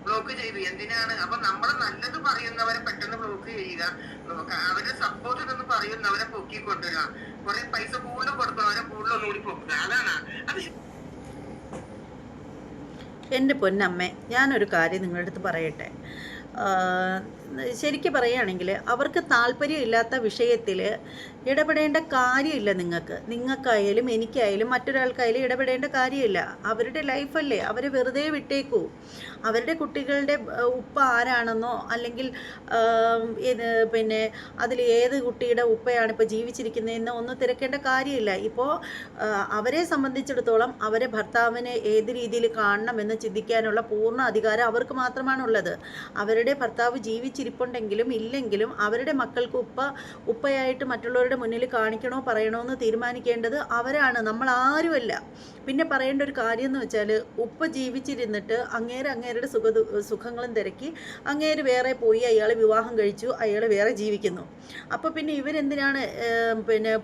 ബ്ലോക്ക് ചെയ്തു. എന്തിനാണ്? അപ്പൊ നമ്മള് നല്ലത് പറയുന്നവരെ പെട്ടെന്ന് ബ്ലോക്ക് ചെയ്യുക, അവരുടെ സപ്പോർട്ട് നിന്ന് പറയുന്നവരെ പൊക്കി കൊണ്ടുവരിക, കുറെ പൈസ കൂടുതൽ കൊടുക്കുന്നവരെ കൂടുതൽ ഒന്നുകൂടി പൊക്കുക. അതാണ് അത്. എൻ്റെ പൊന്നമ്മേ, ഞാനൊരു കാര്യം നിങ്ങളുടെ അടുത്ത് പറയട്ടെ. ശരിക്കും പറയുകയാണെങ്കിൽ അവർക്ക് താല്പര്യമില്ലാത്ത വിഷയത്തിൽ ഇടപെടേണ്ട കാര്യമില്ല. നിങ്ങൾക്കായാലും എനിക്കായാലും മറ്റൊരാൾക്കായാലും ഇടപെടേണ്ട കാര്യമില്ല. അവരുടെ ലൈഫല്ലേ, അവരെ വെറുതെ വിട്ടേക്കൂ. അവരുടെ കുട്ടികളുടെ ഉപ്പ ആരാണെന്നോ അല്ലെങ്കിൽ പിന്നെ അതിൽ ഏത് കുട്ടിയുടെ ഉപ്പയാണ് ഇപ്പോൾ ജീവിച്ചിരിക്കുന്നതെന്നോ ഒന്നും തിരക്കേണ്ട കാര്യമില്ല. ഇപ്പോൾ അവരെ സംബന്ധിച്ചിടത്തോളം അവരെ ഭർത്താവിനെ ഏത് രീതിയിൽ കാണണമെന്ന് ചിന്തിക്കാനുള്ള പൂർണ്ണ അധികാരം അവർക്ക് മാത്രമാണുള്ളത്. അവരുടെ ഭർത്താവ് ജീവിച്ചിരിപ്പുണ്ടെങ്കിലും ഇല്ലെങ്കിലും അവരുടെ മക്കൾക്ക് ഉപ്പയായിട്ട് മറ്റുള്ളവരുടെ മുന്നിൽ കാണിക്കണോ പറയണോ എന്ന് തീരുമാനിക്കേണ്ടത് അവരാണ്, നമ്മൾ ആരുമല്ല. പിന്നെ പറയേണ്ട ഒരു കാര്യം എന്ന് വെച്ചാൽ, ഉപ്പ ജീവിച്ചിരുന്നിട്ട് അങ്ങേരുടെ സുഖങ്ങളും തിരക്കി അങ്ങേര് വേറെ പോയി, അയാൾ വിവാഹം കഴിച്ചു, അയാൾ വേറെ ജീവിക്കുന്നു. അപ്പോൾ പിന്നെ ഇവരെന്തിനാണ്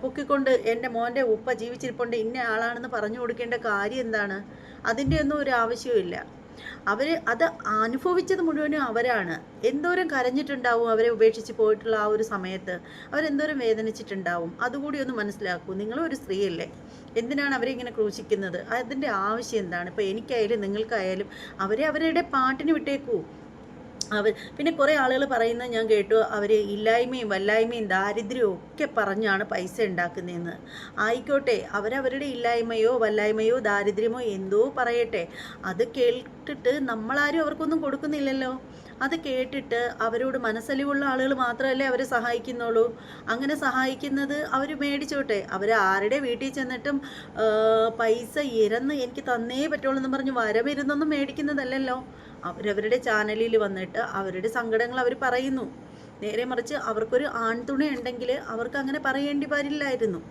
പൊക്കിക്കൊണ്ട് എൻ്റെ മോൻ്റെ ഉപ്പ ജീവിച്ചിരിപ്പുണ്ട് ഇന്ന ആളാണെന്ന് പറഞ്ഞു കൊടുക്കേണ്ട കാര്യം എന്താണ്? അതിൻ്റെ ഒന്നും ഒരു ആവശ്യമില്ല. അത് അനുഭവിച്ചത് മുഴുവനും അവരാണ്. എന്തോരം കരഞ്ഞിട്ടുണ്ടാവും അവരെ ഉപേക്ഷിച്ച് പോയിട്ടുള്ള ആ ഒരു സമയത്ത്. അവരെന്തോരം വേദനിച്ചിട്ടുണ്ടാവും. അതുകൂടി ഒന്ന് മനസ്സിലാക്കൂ. നിങ്ങളും ഒരു സ്ത്രീയല്ലേ, എന്തിനാണ് അവരെ ഇങ്ങനെ ക്രൂശിക്കുന്നത്? അതിൻ്റെ ആവശ്യം എന്താണ്? ഇപ്പോൾ എനിക്കായാലും നിങ്ങൾക്കായാലും അവരെ അവരുടെ പാട്ടിന് വിട്ടേക്കൂ. പിന്നെ കുറേ ആളുകൾ പറയുന്നത് ഞാൻ കേട്ടു, അവർ ഇല്ലായ്മയും വല്ലായ്മയും ദാരിദ്ര്യവും ഒക്കെ പറഞ്ഞാണ് പൈസ ഉണ്ടാക്കുന്നതെന്ന്. ആയിക്കോട്ടെ, അവരവരുടെ ഇല്ലായ്മയോ വല്ലായ്മയോ ദാരിദ്ര്യമോ എന്തോ പറയട്ടെ, അത് കേട്ടിട്ട് നമ്മളാരും അവർക്കൊന്നും കൊടുക്കുന്നില്ലല്ലോ. അത് കേട്ടിട്ട് അവരോട് മനസ്സലിവുള്ള ആളുകൾ മാത്രമല്ലേ അവരെ സഹായിക്കുന്നുള്ളൂ. അങ്ങനെ സഹായിക്കുന്നത് അവർ മേടിച്ചോട്ടെ. അവർ ആരുടെ വീട്ടിൽ ചെന്നിട്ടും പൈസ ഇരന്ന് എനിക്ക് തന്നേ പറ്റുള്ളൂ എന്ന് പറഞ്ഞ് വരവിരുന്നൊന്നും മേടിക്കുന്നതല്ലല്ലോ. അവരവരുടെ ചാനലിൽ വന്നിട്ട് അവരുടെ സങ്കടങ്ങൾ അവർ പറയുന്നു. നേരെ മറിച്ച് അവർക്കൊരു ആൺതുണ ഉണ്ടെങ്കിൽ അവർക്ക് അങ്ങനെ പറയേണ്ടി വരില്ലായിരുന്നു.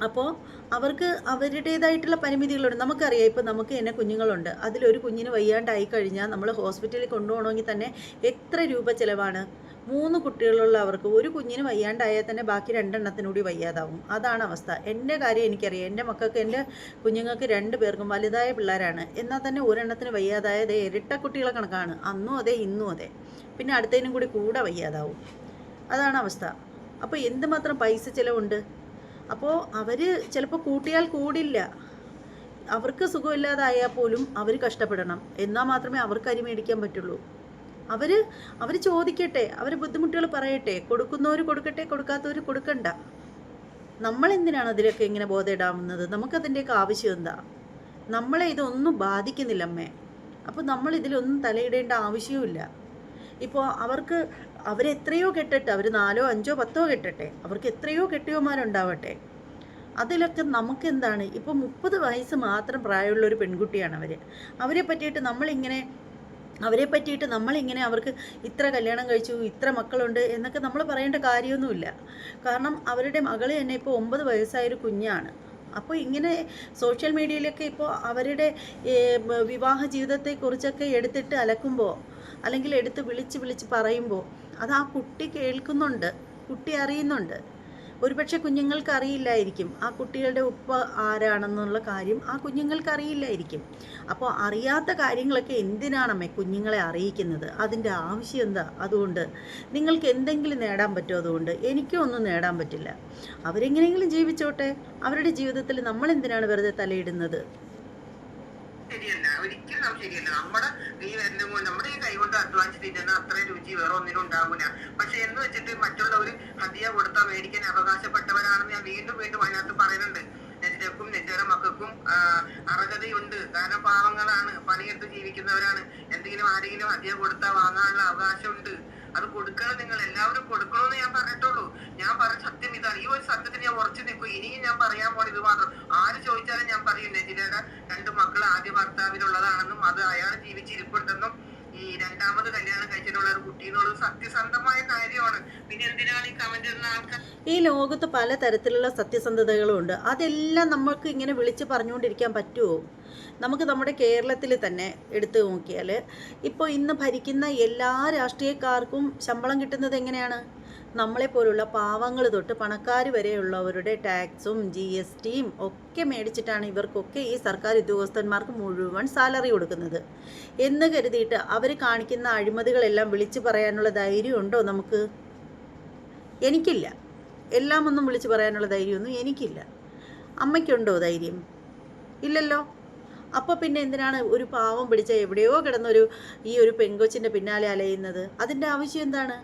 അപ്പോൾ അവർക്ക് അവരുടേതായിട്ടുള്ള പരിമിതികളുണ്ട്. നമുക്കറിയാം, ഇപ്പോൾ നമുക്ക് തന്നെ കുഞ്ഞുങ്ങളുണ്ട്. അതിലൊരു കുഞ്ഞിന് വയ്യാണ്ടായി കഴിഞ്ഞാൽ നമ്മൾ ഹോസ്പിറ്റലിൽ കൊണ്ടുപോകണമെങ്കിൽ തന്നെ എത്ര രൂപ ചിലവാണ്? 3 കുട്ടികളുള്ള അവർക്ക് ഒരു കുഞ്ഞിന് വയ്യാണ്ടായാൽ തന്നെ ബാക്കി 2 എണ്ണത്തിനൂടി വയ്യാതാവും. അതാണ് അവസ്ഥ. എൻ്റെ കാര്യം എനിക്കറിയാം. എൻ്റെ മക്കൾക്ക്, എൻ്റെ കുഞ്ഞുങ്ങൾക്ക് 2 പേർക്കും വലുതായ പിള്ളേരാണ്. എന്നാൽ തന്നെ ഒരെണ്ണത്തിന് വയ്യാതായത് ഇരട്ട കുട്ടികളെ കണക്കാണ്. അന്നും അതെ ഇന്നും അതെ. പിന്നെ അടുത്തതിനും കൂടെ വയ്യാതാവും. അതാണ് അവസ്ഥ. അപ്പോൾ എന്തുമാത്രം പൈസ ചിലവുണ്ട്. അപ്പോൾ അവർ ചിലപ്പോൾ കൂട്ടിയാൽ കൂടില്ല. അവർക്ക് സുഖമില്ലാതായാൽ പോലും അവർ കഷ്ടപ്പെടണം. എന്നാൽ മാത്രമേ അവർക്ക് അരി മേടിക്കാൻ പറ്റുള്ളൂ. അവർ ചോദിക്കട്ടെ, അവർ ബുദ്ധിമുട്ടുകൾ പറയട്ടെ. കൊടുക്കുന്നവർ കൊടുക്കട്ടെ, കൊടുക്കാത്തവർ കൊടുക്കണ്ട. നമ്മളെന്തിനാണ് അതിലൊക്കെ ഇങ്ങനെ ബോധമിടാവുന്നത്? നമുക്കതിൻ്റെയൊക്കെ ആവശ്യം എന്താ? നമ്മളെ ഇതൊന്നും ബാധിക്കുന്നില്ല അമ്മേ. അപ്പോൾ നമ്മൾ ഇതിലൊന്നും തലയിടേണ്ട ആവശ്യവുമില്ല. ഇപ്പോൾ അവരെത്രയോ കെട്ടട്ടെ, അവർ 4, 5, 10 കെട്ടട്ടെ, അവർക്ക് എത്രയോ കെട്ടിയോമാരുണ്ടാവട്ടെ. അതിലൊക്കെ നമുക്കെന്താണ്? ഇപ്പോൾ 30 വയസ്സ് മാത്രം പ്രായമുള്ള ഒരു പെൺകുട്ടിയാണ് അവരെ പറ്റിയിട്ട് നമ്മളിങ്ങനെ അവർക്ക് ഇത്ര കല്യാണം കഴിച്ചു, ഇത്ര മക്കളുണ്ട് എന്നൊക്കെ നമ്മൾ പറയേണ്ട കാര്യമൊന്നുമില്ല. കാരണം അവരുടെ മകൾ തന്നെ ഇപ്പോൾ 9 വയസ്സായൊരു കുഞ്ഞാണ്. അപ്പോൾ ഇങ്ങനെ സോഷ്യൽ മീഡിയയിലൊക്കെ ഇപ്പോൾ അവരുടെ വിവാഹ ജീവിതത്തെക്കുറിച്ചൊക്കെ എടുത്തിട്ട് അലക്കുമ്പോൾ, അല്ലെങ്കിൽ എടുത്ത് വിളിച്ച് പറയുമ്പോൾ അത് ആ കുട്ടി കേൾക്കുന്നുണ്ട്, കുട്ടി അറിയുന്നുണ്ട്. ഒരുപക്ഷെ കുഞ്ഞുങ്ങൾക്ക് അറിയില്ലായിരിക്കും ആ കുട്ടികളുടെ ഉപ്പ ആരാണെന്നുള്ള കാര്യം. ആ കുഞ്ഞുങ്ങൾക്ക് അറിയില്ലായിരിക്കും. അപ്പോൾ അറിയാത്ത കാര്യങ്ങളൊക്കെ എന്തിനാണമ്മേ കുഞ്ഞുങ്ങളെ അറിയിക്കുന്നത്? അതിൻ്റെ ആവശ്യം എന്താ? അതുകൊണ്ട് നിങ്ങൾക്ക് എന്തെങ്കിലും നേടാൻ പറ്റുമോ? അതുകൊണ്ട് എനിക്കും ഒന്നും നേടാൻ പറ്റില്ല. അവരെങ്ങനെയെങ്കിലും ജീവിച്ചോട്ടെ. അവരുടെ ജീവിതത്തിൽ നമ്മൾ എന്തിനാണ് വെറുതെ തലയിടുന്നത്? ശരിയല്ല, ഒരിക്കലും ശരിയല്ല. നമ്മുടെ നമ്മുടെ ഈ കൈകൊണ്ട് അധ്വാനിച്ച് തിന്നുന്ന അത്ര രുചി വേറെ ഒന്നിനും ഉണ്ടാവൂല. പക്ഷെ എന്ന് വെച്ചിട്ട് മറ്റുള്ളവർ ഹദിയ കൊടുത്താൽ മേടിക്കാൻ അവകാശപ്പെട്ടവരാണെന്ന് ഞാൻ വീണ്ടും അതിനകത്ത് പറയുന്നുണ്ട്. നെറ്റിനും നെറ്റയുടെ മക്കൾക്കും അർഹതയുണ്ട്. കാരണം പാവങ്ങളാണ്, പണിയെടുത്ത് ജീവിക്കുന്നവരാണ്. ആരെങ്കിലും ഹദിയ കൊടുത്താൽ വാങ്ങാനുള്ള അവകാശമുണ്ട്. അത് കൊടുക്കണം, നിങ്ങൾ എല്ലാവരും കൊടുക്കണമെന്ന് ഞാൻ പറഞ്ഞിട്ടുള്ളൂ. ഞാൻ പറഞ്ഞ സത്യം ഇതാണ്. ഈ ഒരു സത്യത്തിന് ഞാൻ ഉറച്ചു നിൽക്കും. ഇനിയും ഞാൻ പറയാൻ പോണ ഇത് മാത്രം. ആര് ചോദിച്ചാലും ഞാൻ പറയും, നെജിലയുടെ 2 മക്കൾ ആദ്യ ഭർത്താവിനുള്ളതാണെന്നും അത് അയാൾ ജീവിച്ചിരിപ്പുണ്ടെന്നും ഈ 2ാമത് കല്യാണം കഴിച്ചിട്ടുള്ള ഒരു കുട്ടിയെന്നുള്ളത് സത്യസന്ധമായ കാര്യമാണ്. പിന്നെ എന്തിനാണ് ഈ കമന്റ് ഇടുന്ന ആൾക്കാർ? ഈ ലോകത്ത് പല തരത്തിലുള്ള സത്യസന്ധതകളും ഉണ്ട്. അതെല്ലാം നമുക്ക് ഇങ്ങനെ വിളിച്ച് പറഞ്ഞുകൊണ്ടിരിക്കാൻ പറ്റുമോ? നമുക്ക് നമ്മുടെ കേരളത്തിൽ തന്നെ എടുത്തു നോക്കിയാൽ ഇപ്പോൾ ഇന്ന് ഭരിക്കുന്ന എല്ലാ രാഷ്ട്രീയക്കാർക്കും ശമ്പളം കിട്ടുന്നത് എങ്ങനെയാണ്? നമ്മളെപ്പോലുള്ള പാവങ്ങൾ തൊട്ട് പണക്കാർ വരെയുള്ളവരുടെ ടാക്സും GSTയും ഒക്കെ മേടിച്ചിട്ടാണ് ഇവർക്കൊക്കെ ഈ സർക്കാർ ഉദ്യോഗസ്ഥന്മാർക്ക് മുഴുവൻ സാലറി കൊടുക്കുന്നത്. എന്ന് കരുതിയിട്ട് അവർ കാണിക്കുന്ന അഴിമതികളെല്ലാം വിളിച്ചു പറയാനുള്ള ധൈര്യമുണ്ടോ നമുക്ക്? എനിക്കില്ല. എല്ലാം ഒന്നും വിളിച്ചു പറയാനുള്ള ധൈര്യമൊന്നും എനിക്കില്ല. അമ്മയ്ക്കുണ്ടോ ധൈര്യം? ഇല്ലല്ലോ. അപ്പോൾ പിന്നെ എന്തിനാണ് ഒരു പാവം പിടിച്ച എവിടെയോ കിടന്നൊരു ഈ ഒരു പെൺകൊച്ചിൻ്റെ പിന്നാലെ അലയുന്നത്? അതിൻ്റെ ആവശ്യം എന്താണ്?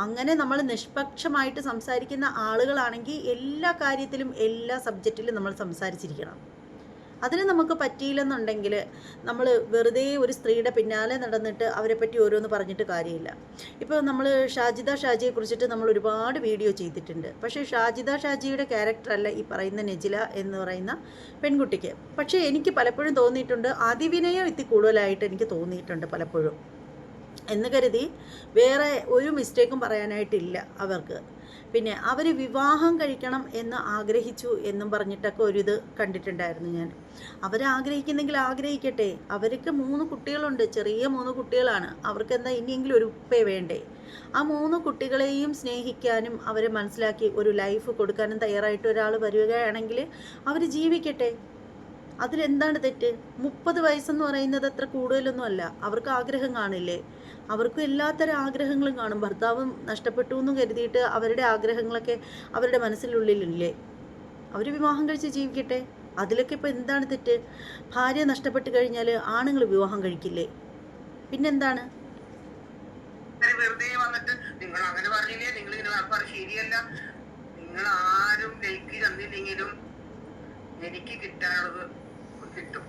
അങ്ങനെ നമ്മൾ നിഷ്പക്ഷമായിട്ട് സംസാരിക്കുന്ന ആളുകളാണെങ്കിൽ എല്ലാ കാര്യത്തിലും എല്ലാ സബ്ജക്റ്റിലും നമ്മൾ സംസാരിച്ചിരിക്കണം. അതിന് നമുക്ക് പറ്റിയില്ലെന്നുണ്ടെങ്കിൽ നമ്മൾ വെറുതെ ഒരു സ്ത്രീയുടെ പിന്നാലെ നടന്നിട്ട് അവരെ പറ്റി ഓരോന്ന് പറഞ്ഞിട്ട് കാര്യമില്ല. ഇപ്പോൾ നമ്മൾ ഷാജിദ ഷാജിയെക്കുറിച്ചിട്ട് നമ്മൾ ഒരുപാട് വീഡിയോ ചെയ്തിട്ടുണ്ട്. പക്ഷേ ഷാജിദ ഷാജിയുടെ ക്യാരക്ടറല്ല ഈ പറയുന്ന നെജില എന്ന് പറയുന്ന പെൺകുട്ടിക്ക്. പക്ഷേ എനിക്ക് പലപ്പോഴും തോന്നിയിട്ടുണ്ട്, അതിവിനയം ഇത്തി കൂടുതലായിട്ട് എനിക്ക് തോന്നിയിട്ടുണ്ട് പലപ്പോഴും. എന്ന് കരുതി വേറെ ഒരു മിസ്റ്റേക്കും പറയാനായിട്ടില്ല അവർക്ക്. പിന്നെ അവർ വിവാഹം കഴിക്കണം എന്ന് ആഗ്രഹിച്ചു എന്നും പറഞ്ഞിട്ടൊക്കെ ഒരിത് കണ്ടിട്ടുണ്ടായിരുന്നു ഞാൻ. അവരാഗ്രഹിക്കുന്നെങ്കിൽ ആഗ്രഹിക്കട്ടെ. അവർക്ക് 3 കുട്ടികളുണ്ട്, ചെറിയ 3 കുട്ടികളാണ്. അവർക്ക് എന്താ ഇനിയെങ്കിലും ഒരു ഉപ്പേ വേണ്ടേ? ആ 3 കുട്ടികളെയും സ്നേഹിക്കാനും അവരെ മനസ്സിലാക്കി ഒരു ലൈഫ് കൊടുക്കാനും തയ്യാറായിട്ട് ഒരാൾ വരികയാണെങ്കിൽ അവർ ജീവിക്കട്ടെ. അതിലെന്താണ് തെറ്റ്? 30 വയസ്സെന്ന് പറയുന്നത് അത്ര കൂടുതലൊന്നും അല്ല. അവർക്ക് ആഗ്രഹം കാണില്ലേ? അവർക്കും എല്ലാത്തരം ആഗ്രഹങ്ങളും കാണും. ഭർത്താവ് നഷ്ടപ്പെട്ടു എന്ന് കരുതിയിട്ട് അവരുടെ ആഗ്രഹങ്ങളൊക്കെ അവരുടെ മനസ്സിനുള്ളിലില്ലേ? അവർ വിവാഹം കഴിച്ച് ജീവിക്കട്ടെ. അതിലൊക്കെ ഇപ്പോൾ എന്താണ് തെറ്റ്? ഭാര്യ നഷ്ടപ്പെട്ട് കഴിഞ്ഞാൽ ആണുങ്ങൾ വിവാഹം കഴിക്കില്ലേ? പിന്നെന്താണ്? വെറുതെ വന്നിട്ട് നിങ്ങൾ അങ്ങനെ പറഞ്ഞില്ലേ, നിങ്ങൾ ഇങ്ങനെ പറഞ്ഞ ശരിയല്ല. നിങ്ങൾ ആരും ലൈക്ക് തന്നില്ലെങ്കിലും എനിക്ക് കിട്ടാനുള്ളത് കിട്ടും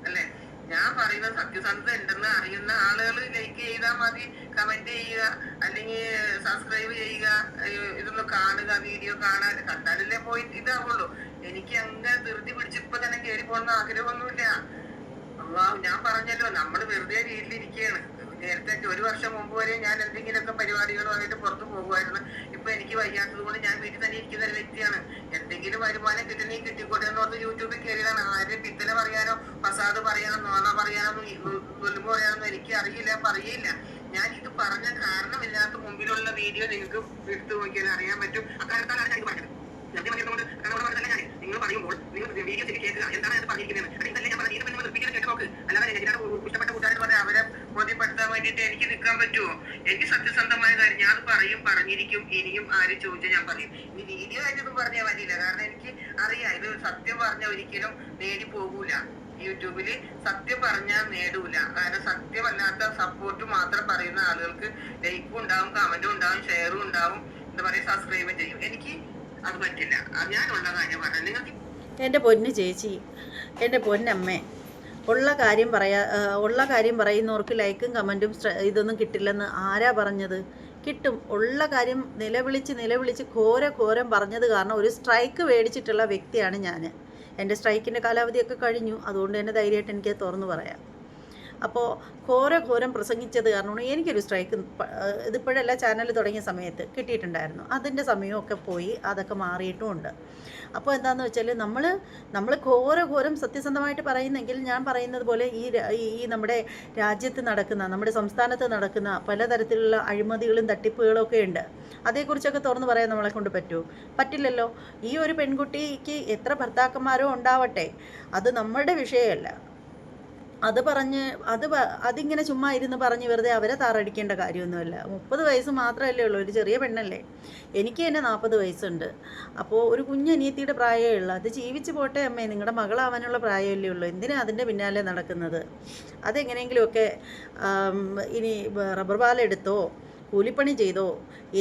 അല്ലേ? ഞാൻ പറയുന്ന സത്യസന്ധത ഉണ്ടെന്ന് അറിയുന്ന ആളുകൾ ലൈക്ക് ചെയ്താൽ മതി, കമന്റ് ചെയ്യുക, അല്ലെങ്കിൽ സബ്സ്ക്രൈബ് ചെയ്യുക, ഇതൊന്ന് കാണുക, വീഡിയോ കാണാൻ കണ്ടാലല്ലേ പോയി ഇതാവുള്ളൂ. എനിക്ക് അങ്ങനെ ധൃതി പിടിച്ച് ഇപ്പൊ തന്നെ കയറി പോകുന്ന ആഗ്രഹമൊന്നുമില്ല. ഞാൻ പറഞ്ഞല്ലോ, നമ്മൾ വെറുതെ വീട്ടിലിരിക്കുകയാണ്. നേരത്തെ 1 വർഷം മുമ്പ് വരെ ഞാൻ എന്തെങ്കിലുമൊക്കെ പരിപാടികളുമായിട്ട് പുറത്തു പോകുമായിരുന്നു. ഇപ്പൊ എനിക്ക് വയ്യാത്തത് കൊണ്ട് ഞാൻ വീട്ടിൽ തന്നെ ഇരിക്കുന്ന ഒരു വ്യക്തിയാണ്. എന്തെങ്കിലും വരുമാനം കിട്ടണമെങ്കിൽ കിട്ടിക്കോട്ടെ എന്ന് പറഞ്ഞ് യൂട്യൂബിൽ കയറിയതാണ്. ആരും പിത്തല പറയാനോ ഫസാദ് പറയാനോ നോണ പറയാനോ കൊല്ലുമ്പോ പറയാനൊന്നും എനിക്ക് അറിയില്ല, പറയില്ല. ഞാൻ ഇത് പറഞ്ഞ കാരണമില്ലാത്ത മുമ്പിലുള്ള വീഡിയോ നിങ്ങൾക്ക് എടുത്തു നോക്കിയാൽ അറിയാൻ പറ്റും. അക്കാലത്താണ് ഞാൻ ഇത് പറഞ്ഞത്. നിങ്ങൾ പറയുമ്പോൾ നിങ്ങൾ വീഡിയോ കേൾക്കുക, എന്താണ് അത് പറഞ്ഞിരിക്കുന്നത്. ഇതല്ലേ ഞാൻ പറഞ്ഞത്, ഇതിനെ നിർപ്പിക്കാൻ കേട്ട് നോക്ക്. അല്ലാതെ ഇഷ്ടപ്പെട്ട കൂട്ടുകാരെന്ന് പറഞ്ഞാൽ അവരെ ബോധ്യപ്പെടുത്താൻ വേണ്ടിയിട്ട് എനിക്ക് നിൽക്കാൻ പറ്റുമോ? എനിക്ക് സത്യസന്ധമായ കാര്യം ഞാൻ പറയും, പറഞ്ഞിരിക്കും. ഇനിയും ആരും ചോദിച്ചാൽ ഞാൻ പറയും. ഇനി വീഡിയോ ആയിട്ടൊന്നും പറഞ്ഞാൽ മതിയില്ല, കാരണം എനിക്ക് അറിയാം ഇത് സത്യം പറഞ്ഞ ഒരിക്കലും നേടി പോകൂല. യൂട്യൂബില് സത്യം പറഞ്ഞാൽ നേടൂല. കാരണം സത്യമല്ലാത്ത സപ്പോർട്ട് മാത്രം പറയുന്ന ആളുകൾക്ക് ലൈക്കും ഉണ്ടാവും, കമന്റും ഉണ്ടാവും, ഷെയറും ഉണ്ടാവും, എന്താ പറയുക, സബ്സ്ക്രൈബും ചെയ്യും. എനിക്ക് അത് പറ്റില്ല. ഞാനുള്ള കാര്യം പറഞ്ഞു. നിങ്ങൾക്ക് എൻ്റെ പൊന്ന് ചേച്ചി, എൻ്റെ പൊന്നമ്മേ, ഉള്ള കാര്യം പറയുന്നവർക്ക് ലൈക്കും കമൻറ്റും ഇതൊന്നും കിട്ടില്ലെന്ന് ആരാ പറഞ്ഞത്? കിട്ടും. ഉള്ള കാര്യം നിലവിളിച്ച് ഘോരം പറഞ്ഞത് കാരണം ഒരു സ്ട്രൈക്ക് മേടിച്ചിട്ടുള്ള വ്യക്തിയാണ് ഞാൻ. എൻ്റെ സ്ട്രൈക്കിൻ്റെ കാലാവധിയൊക്കെ കഴിഞ്ഞു. അതുകൊണ്ട് തന്നെ ധൈര്യമായിട്ട് എനിക്ക് തുറന്നു പറയാം. അപ്പോൾ ഘോരം പ്രസംഗിച്ചത് കാരണമാണ് എനിക്കൊരു സ്ട്രൈക്ക് ഇതിപ്പോഴല്ല, ചാനൽ തുടങ്ങിയ സമയത്ത് കിട്ടിയിട്ടുണ്ടായിരുന്നു. അതിൻ്റെ സമയമൊക്കെ പോയി, അതൊക്കെ മാറിയിട്ടുമുണ്ട്. അപ്പോൾ എന്താണെന്ന് വെച്ചാൽ നമ്മൾ ഘോരം സത്യസന്ധമായിട്ട് പറയുന്നെങ്കിൽ ഞാൻ പറയുന്നത് പോലെ ഈ നമ്മുടെ രാജ്യത്ത് നടക്കുന്ന, നമ്മുടെ സംസ്ഥാനത്ത് നടക്കുന്ന പലതരത്തിലുള്ള അഴിമതികളും തട്ടിപ്പുകളും ഒക്കെ ഉണ്ട്. അതേക്കുറിച്ചൊക്കെ തുറന്ന് പറയാൻ നമ്മളെ കൊണ്ട് പറ്റുമോ? പറ്റില്ലല്ലോ. ഈ ഒരു പെൺകുട്ടിക്ക് എത്ര ഭർത്താക്കന്മാരോ ഉണ്ടാവട്ടെ, അത് നമ്മളുടെ വിഷയമല്ല. അതിങ്ങനെ ചുമ്മാ ഇരുന്ന് പറഞ്ഞ് വെറുതെ അവരെ താറടിക്കേണ്ട കാര്യമൊന്നുമല്ല. 30 വയസ്സ് മാത്രമല്ലേ ഉള്ളൂ, ഒരു ചെറിയ പെണ്ണല്ലേ. എനിക്ക് തന്നെ 40 വയസ്സുണ്ട്. അപ്പോൾ ഒരു കുഞ്ഞനിയത്തിയുടെ പ്രായമേ ഉള്ളൂ. അത് ജീവിച്ച് പോട്ടെ അമ്മേ, നിങ്ങളുടെ മകളാവാനുള്ള പ്രായമല്ലേ ഉള്ളൂ. എന്തിനാ അതിൻ്റെ പിന്നാലെ നടക്കുന്നത്? അതെങ്ങനെയെങ്കിലുമൊക്കെ ഇനി റബ്ബർ പാലെടുത്തോ, കൂലിപ്പണി ചെയ്തോ,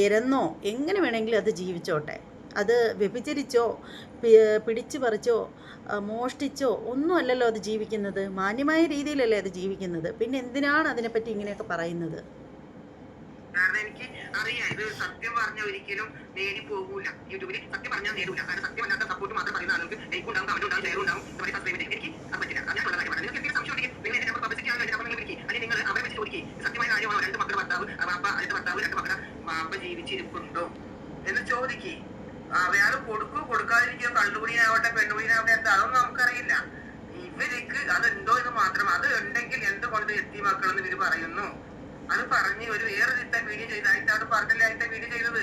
ഇരന്നോ, എങ്ങനെ വേണമെങ്കിലും അത് ജീവിച്ചോട്ടെ. അത് വ്യഭിചരിച്ചോ, പിടിച്ചു പറിച്ചോ, മോഷ്ടിച്ചോ ഒന്നും അല്ലല്ലോ അത് ജീവിക്കുന്നത്. മാന്യമായ രീതിയിലല്ലേ അത് ജീവിക്കുന്നത്. പിന്നെ എന്തിനാണ് അതിനെപ്പറ്റി ഇങ്ങനെയൊക്കെ പറയുന്നത്? കാരണം എനിക്ക് അറിയാം ഇത് സത്യം പറഞ്ഞ ഒരിക്കലും നേടി പോകൂല. യൂട്യൂബിൽ സത്യം പറഞ്ഞാൽ നേടൂല. കാരണം സത്യമല്ലാത്ത സപ്പോർട്ട് മാത്രം പറയുന്ന ആളുകൾക്ക് ലൈക്ക് ഉണ്ടാവും, കമന്റ് ഉണ്ടാവും, ഷെയർ ഉണ്ടാവും, സബ്സ്ക്രൈബ് ചെയ്യും. എനിക്ക് അത് പറ്റില്ല. ഞാനുള്ള കാര്യം പറഞ്ഞു. നിങ്ങൾക്ക് എന്തെങ്കിലും സംശയം ഉണ്ടെങ്കിൽ നിങ്ങൾ എന്റെ നമ്പർ പബ്ലിസിറ്റി ആണെന്ന് നമ്പർ വിളിക്കുക, അല്ലെങ്കിൽ നിങ്ങൾ അവരെ വെച്ച് ചോദിക്കുക. സത്യമായ കാര്യമാണോ? 2 മക്കളുടെ ഭർത്താവ്, അടുത്ത ഭർത്താവ്, 2 മക്കളുടെ വാപ്പ ജീവിച്ചിരിപ്പുണ്ടോ എന്ന് ചോദിക്കുക. അയാൾ കൊടുക്കാതിരിക്കുക, കള്ളുകുടിയാവട്ടെ പെണ്ണുകുടിയാവട്ടെ, എന്താ അതൊന്നും നമുക്കറിയില്ല. ഇവർക്ക് അതുണ്ടോ എന്ന് മാത്രം. അത് ഉണ്ടെങ്കിൽ എന്തുകൊണ്ട് എത്തി മക്കളെന്ന് ഇവര് പറയുന്നു. അത് പറഞ്ഞ് ഒരു വേറൊരുത്ത വീഡിയോ ചെയ്തായിട്ടാണ് പറഞ്ഞില്ലാത്ത വീഡിയോ ചെയ്തത്.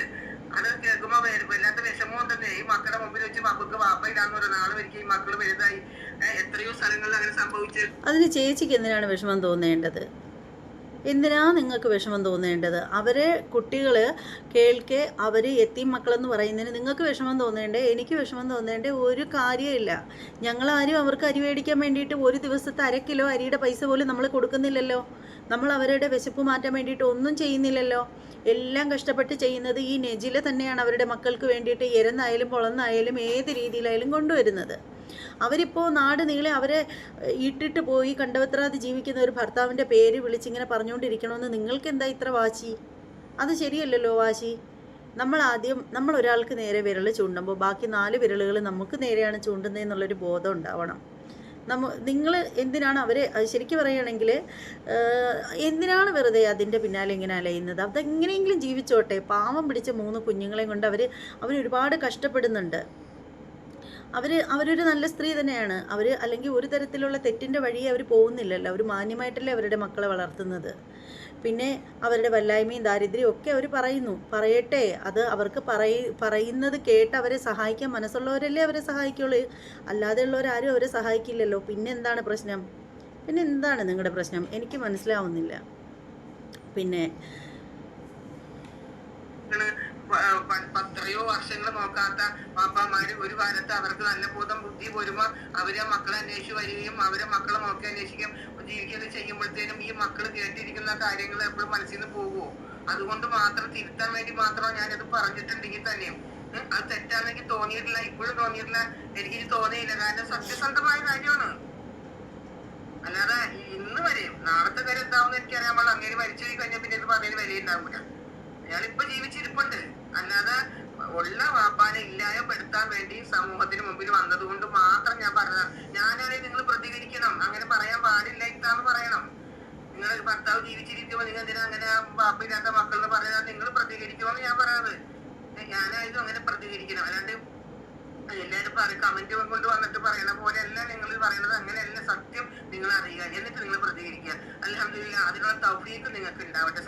അത് കേൾക്കുമ്പോ വല്ലാത്ത വിഷമം ഉണ്ടെന്നേ. ഈ മക്കളുടെ മുമ്പിൽ വെച്ച് മക്കൾക്ക് വാപ്പയില്ലാന്ന് പറഞ്ഞ നാളെ ഒരിക്കൽ ഈ മക്കള് വലുതായി. എത്രയോ സ്ഥലങ്ങളിൽ അങ്ങനെ സംഭവിച്ചു. അതിന് ചേച്ചിക്ക് എന്തിനാണ് വിഷമം തോന്നേണ്ടത്? എന്തിനാ നിങ്ങൾക്ക് വിഷമം തോന്നേണ്ടത്? അവരെ കുട്ടികൾ കേൾക്കെ അവർ യത്തീം മക്കളെന്ന് പറയുന്നതിന് നിങ്ങൾക്ക് വിഷമം തോന്നേണ്ടേ? എനിക്ക് വിഷമം തോന്നേണ്ടേ ഒരു കാര്യമില്ല. ഞങ്ങളാരും അവർക്ക് അരി മേടിക്കാൻ വേണ്ടിയിട്ട് ഒരു ദിവസത്തെ 1/2 കിലോ അരിയുടെ പൈസ പോലും നമ്മൾ കൊടുക്കുന്നില്ലല്ലോ. നമ്മൾ അവരുടെ വിശപ്പ് മാറ്റാൻ വേണ്ടിയിട്ട് ഒന്നും ചെയ്യുന്നില്ലല്ലോ. എല്ലാം കഷ്ടപ്പെട്ട് ചെയ്യുന്നത് ഈ നെജില തന്നെയാണ്. അവരുടെ മക്കൾക്ക് വേണ്ടിയിട്ട് ഇരന്നായാലും പൊളന്നായാലും ഏത് രീതിയിലായാലും കൊണ്ടുവരുന്നത്. അവരിപ്പോൾ നാട് നീളെ അവരെ ഇട്ടിട്ട് പോയി കണ്ടവത്രാതെ ജീവിക്കുന്ന ഒരു ഭർത്താവിൻ്റെ പേര് വിളിച്ചിങ്ങനെ പറഞ്ഞുകൊണ്ടിരിക്കണമെന്ന് നിങ്ങൾക്ക് എന്താ ഇത്ര വാശി? അത് ശരിയല്ലല്ലോ വാശി. നമ്മൾ ഒരാൾക്ക് നേരെ വിരൽ ചൂണ്ടുമ്പോൾ ബാക്കി 4 വിരലുകൾ നമുക്ക് നേരെയാണ് ചൂണ്ടുന്നതെന്നുള്ളൊരു ബോധം ഉണ്ടാവണം. നിങ്ങൾ എന്തിനാണ് അവരെ, ശരിക്കും പറയുകയാണെങ്കിൽ എന്തിനാണ് വെറുതെ അതിൻ്റെ പിന്നാലെ ഇങ്ങനെ അലയുന്നത്? അതെങ്ങനെയെങ്കിലും ജീവിച്ചോട്ടെ. പാവം പിടിച്ച 3 കുഞ്ഞുങ്ങളെയും കൊണ്ട് അവർ ഒരുപാട് കഷ്ടപ്പെടുന്നുണ്ട്. അവരൊരു നല്ല സ്ത്രീ തന്നെയാണ്. അല്ലെങ്കിൽ ഒരു തരത്തിലുള്ള തെറ്റിൻ്റെ വഴിയെ അവർ പോകുന്നില്ലല്ലോ. അവർ മാന്യമായിട്ടല്ലേ അവരുടെ മക്കളെ വളർത്തുന്നത്. പിന്നെ അവരുടെ വല്ലായ്മയും ദാരിദ്ര്യവും ഒക്കെ അവർ പറയട്ടെ. അത് അവർക്ക് പറയുന്നത് കേട്ട് അവരെ സഹായിക്കാൻ മനസ്സുള്ളവരല്ലേ അവരെ സഹായിക്കുള്ളൂ. അല്ലാതെ ഉള്ളവരാരും അവരെ സഹായിക്കില്ലല്ലോ. പിന്നെ എന്താണ് പ്രശ്നം? പിന്നെ എന്താണ് നിങ്ങളുടെ പ്രശ്നം? എനിക്ക് മനസ്സിലാവുന്നില്ല. പിന്നെ എത്രയോ വർഷങ്ങൾ നോക്കാത്ത പാപ്പാമാര് ഒരു കാലത്ത് അവർക്ക് നല്ല ബോധം ബുദ്ധി പോരുമ്പോ അവരെ മക്കളെ അന്വേഷിച്ച് വരികയും അവരെ മക്കളെ നോക്കി അന്വേഷിക്കുകയും ജീവിക്കുകയൊക്കെ ചെയ്യുമ്പോഴത്തേനും ഈ മക്കള് കേട്ടിരിക്കുന്ന കാര്യങ്ങൾ എപ്പോഴും മനസ്സിൽ നിന്ന് പോകുമോ? അതുകൊണ്ട് മാത്രം തിരുത്താൻ വേണ്ടി മാത്രം ഞാനത് പറഞ്ഞിട്ടുണ്ടെങ്കിൽ തന്നെയും അത് തെറ്റാണെനിക്ക് തോന്നിയിട്ടില്ല, ഇപ്പോഴും തോന്നിയിട്ടില്ല, എനിക്ക് തോന്നിയില്ല. കാരണം സത്യസന്ധമായ കാര്യമാണ്. അല്ലാതെ ഇന്ന് വരെയും നാളത്തെ കാര്യം എന്താവുന്ന എനിക്കറിയാൻ പാടില്ല. അങ്ങനെ മരിച്ചു പോയി കഴിഞ്ഞാൽ പിന്നെ ഇത് പറഞ്ഞതിന് വിലയുണ്ടാവില്ല. ഞാനിപ്പോ ജീവിച്ചിരിപ്പുണ്ട്. അല്ലാതെ ഉള്ള വാപ്പാനെ ഇല്ലായപ്പെടുത്താൻ വേണ്ടി സമൂഹത്തിന് മുമ്പിൽ വന്നത് കൊണ്ട് മാത്രം ഞാൻ പറഞ്ഞ. ഞാനാണെങ്കിൽ നിങ്ങൾ പ്രതികരിക്കണം. അങ്ങനെ പറയാൻ പാടില്ല ഇത്താന്ന് പറയണം. നിങ്ങൾ ഭർത്താവ് ജീവിച്ചിരിക്കുമ്പോ നിങ്ങൾ എന്തിനാ അങ്ങനെ വാപ്പില്ലാത്ത മക്കളെന്ന് പറഞ്ഞാൽ നിങ്ങൾ പ്രതികരിക്കുമെന്ന് ഞാൻ പറയണത്. ഞാനായതും അങ്ങനെ പ്രതികരിക്കണം. അല്ലാണ്ട് എല്ലാവരും കമന്റ് കൊണ്ട് വന്നിട്ട് പറയണ പോലെയല്ല നിങ്ങൾ പറയണത്. അങ്ങനെയല്ല. സത്യം നിങ്ങൾ അറിയുക, എന്നിട്ട് നിങ്ങൾ പ്രതികരിക്കുക. അൽഹംദുലില്ലാ, അതിനുള്ള തൗഫീഖ് നിങ്ങൾക്ക് ഉണ്ടാവട്ടെ.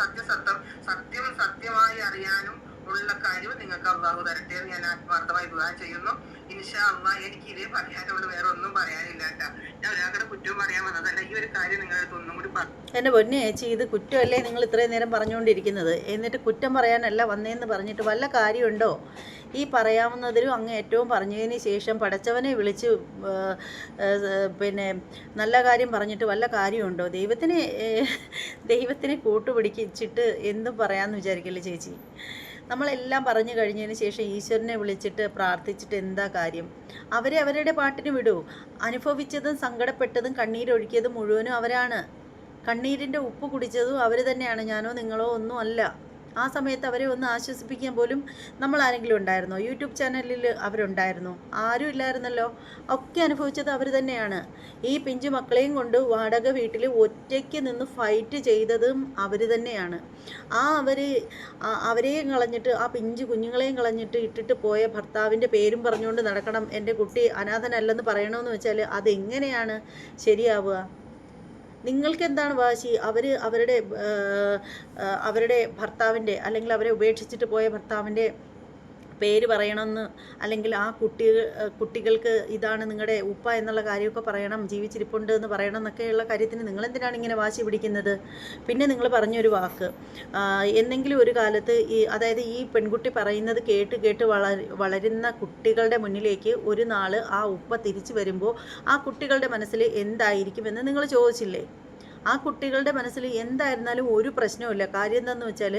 സത്യം സത്യമായി അറിയാനും ഉള്ള കഴിവ് നിങ്ങൾക്ക് അല്ലാഹു തരട്ടെ എന്ന് ഞാൻ ആത്മാർത്ഥമായി ദുആ ചെയ്യുന്നു. ഇൻഷാ അല്ലാഹ്. എനിക്ക് ഇതേ പറയാനുള്ളൂ, വേറെ ഒന്നും പറയാനില്ല കേട്ടാ. ഞാൻ ഒരാളുടെ കുറ്റവും പറയാൻ വന്നതല്ല. ഈ ഒരു കാര്യം നിങ്ങളടുത്ത് ഒന്നും കൂടി എൻ്റെ പൊന്നെ ചേച്ചി, ഇത് കുറ്റമല്ലേ നിങ്ങൾ ഇത്രയും നേരം പറഞ്ഞുകൊണ്ടിരിക്കുന്നത്? എന്നിട്ട് കുറ്റം പറയാനല്ല വന്നതെന്ന് പറഞ്ഞിട്ട് വല്ല കാര്യമുണ്ടോ? ഈ പറയാവുന്നതിലും അങ്ങ് ഏറ്റവും പറഞ്ഞതിന് ശേഷം പടച്ചവനെ വിളിച്ച് പിന്നെ നല്ല കാര്യം പറഞ്ഞിട്ട് വല്ല കാര്യമുണ്ടോ? ദൈവത്തിനെ കൂട്ടുപിടിച്ചിട്ട് എന്തും പറയാമെന്ന് വിചാരിക്കില്ല ചേച്ചി. നമ്മളെല്ലാം പറഞ്ഞു കഴിഞ്ഞതിന് ശേഷം ഈശ്വരനെ വിളിച്ചിട്ട് പ്രാർത്ഥിച്ചിട്ട് എന്താ കാര്യം? അവരുടെ പാട്ടിന് വിടൂ. അനുഭവിച്ചതും സങ്കടപ്പെട്ടതും കണ്ണീരൊഴുക്കിയതും മുഴുവനും അവരാണ്. കണ്ണീരിൻ്റെ ഉപ്പ് കുടിച്ചതും അവർ തന്നെയാണ്. ഞാനോ നിങ്ങളോ ഒന്നും അല്ല. ആ സമയത്ത് അവരെ ഒന്ന് ആശ്വസിപ്പിക്കാൻ പോലും നമ്മൾ ആരെങ്കിലും ഉണ്ടായിരുന്നോ? യൂട്യൂബ് ചാനലിൽ അവരുണ്ടായിരുന്നോ? ആരും ഇല്ലായിരുന്നല്ലോ. ഒക്കെ അനുഭവിച്ചത് അവർ തന്നെയാണ്. ഈ പിഞ്ചു മക്കളെയും കൊണ്ട് വാടക വീട്ടിൽ ഒറ്റയ്ക്ക് നിന്ന് ഫൈറ്റ് ചെയ്തതും അവർ തന്നെയാണ്. അവരെയും കളഞ്ഞിട്ട്, ആ പിഞ്ചു കുഞ്ഞുങ്ങളെയും കളഞ്ഞിട്ട് ഇട്ടിട്ട് പോയ ഭർത്താവിൻ്റെ പേരും പറഞ്ഞുകൊണ്ട് നടക്കണം. എൻ്റെ കുട്ടി അനാഥനല്ലെന്ന് പറയണമെന്ന് വെച്ചാൽ അതെങ്ങനെയാണ് ശരിയാവുക? നിങ്ങൾക്ക് എന്താണ് വാശി? അവരുടെ ഭർത്താവിൻ്റെ, അല്ലെങ്കിൽ അവരെ ഉപേക്ഷിച്ചിട്ട് പോയ ഭർത്താവിൻ്റെ പേര് പറയണമെന്ന്, അല്ലെങ്കിൽ ആ കുട്ടികൾക്ക് ഇതാണ് നിങ്ങളുടെ ഉപ്പ എന്നുള്ള കാര്യമൊക്കെ പറയണം, ജീവിച്ചിരിപ്പുണ്ട് എന്ന് പറയണം എന്നൊക്കെയുള്ള കാര്യത്തിന് നിങ്ങളെന്തിനാണ് ഇങ്ങനെ വാശി പിടിക്കുന്നത്? പിന്നെ നിങ്ങൾ പറഞ്ഞൊരു വാക്ക്, എന്തെങ്കിലും ഒരു കാലത്ത് അതായത് ഈ പെൺകുട്ടി പറയുന്നത് കേട്ട് വളരുന്ന കുട്ടികളുടെ മുന്നിലേക്ക് ഒരു നാൾ ആ ഉപ്പ തിരിച്ചു വരുമ്പോൾ ആ കുട്ടികളുടെ മനസ്സിൽ എന്തായിരിക്കുമെന്ന് നിങ്ങൾ ചോദിച്ചില്ലേ? ആ കുട്ടികളുടെ മനസ്സിൽ എന്തായിരുന്നാലും ഒരു പ്രശ്നവുമില്ല. കാര്യം എന്താണെന്ന് വെച്ചാൽ,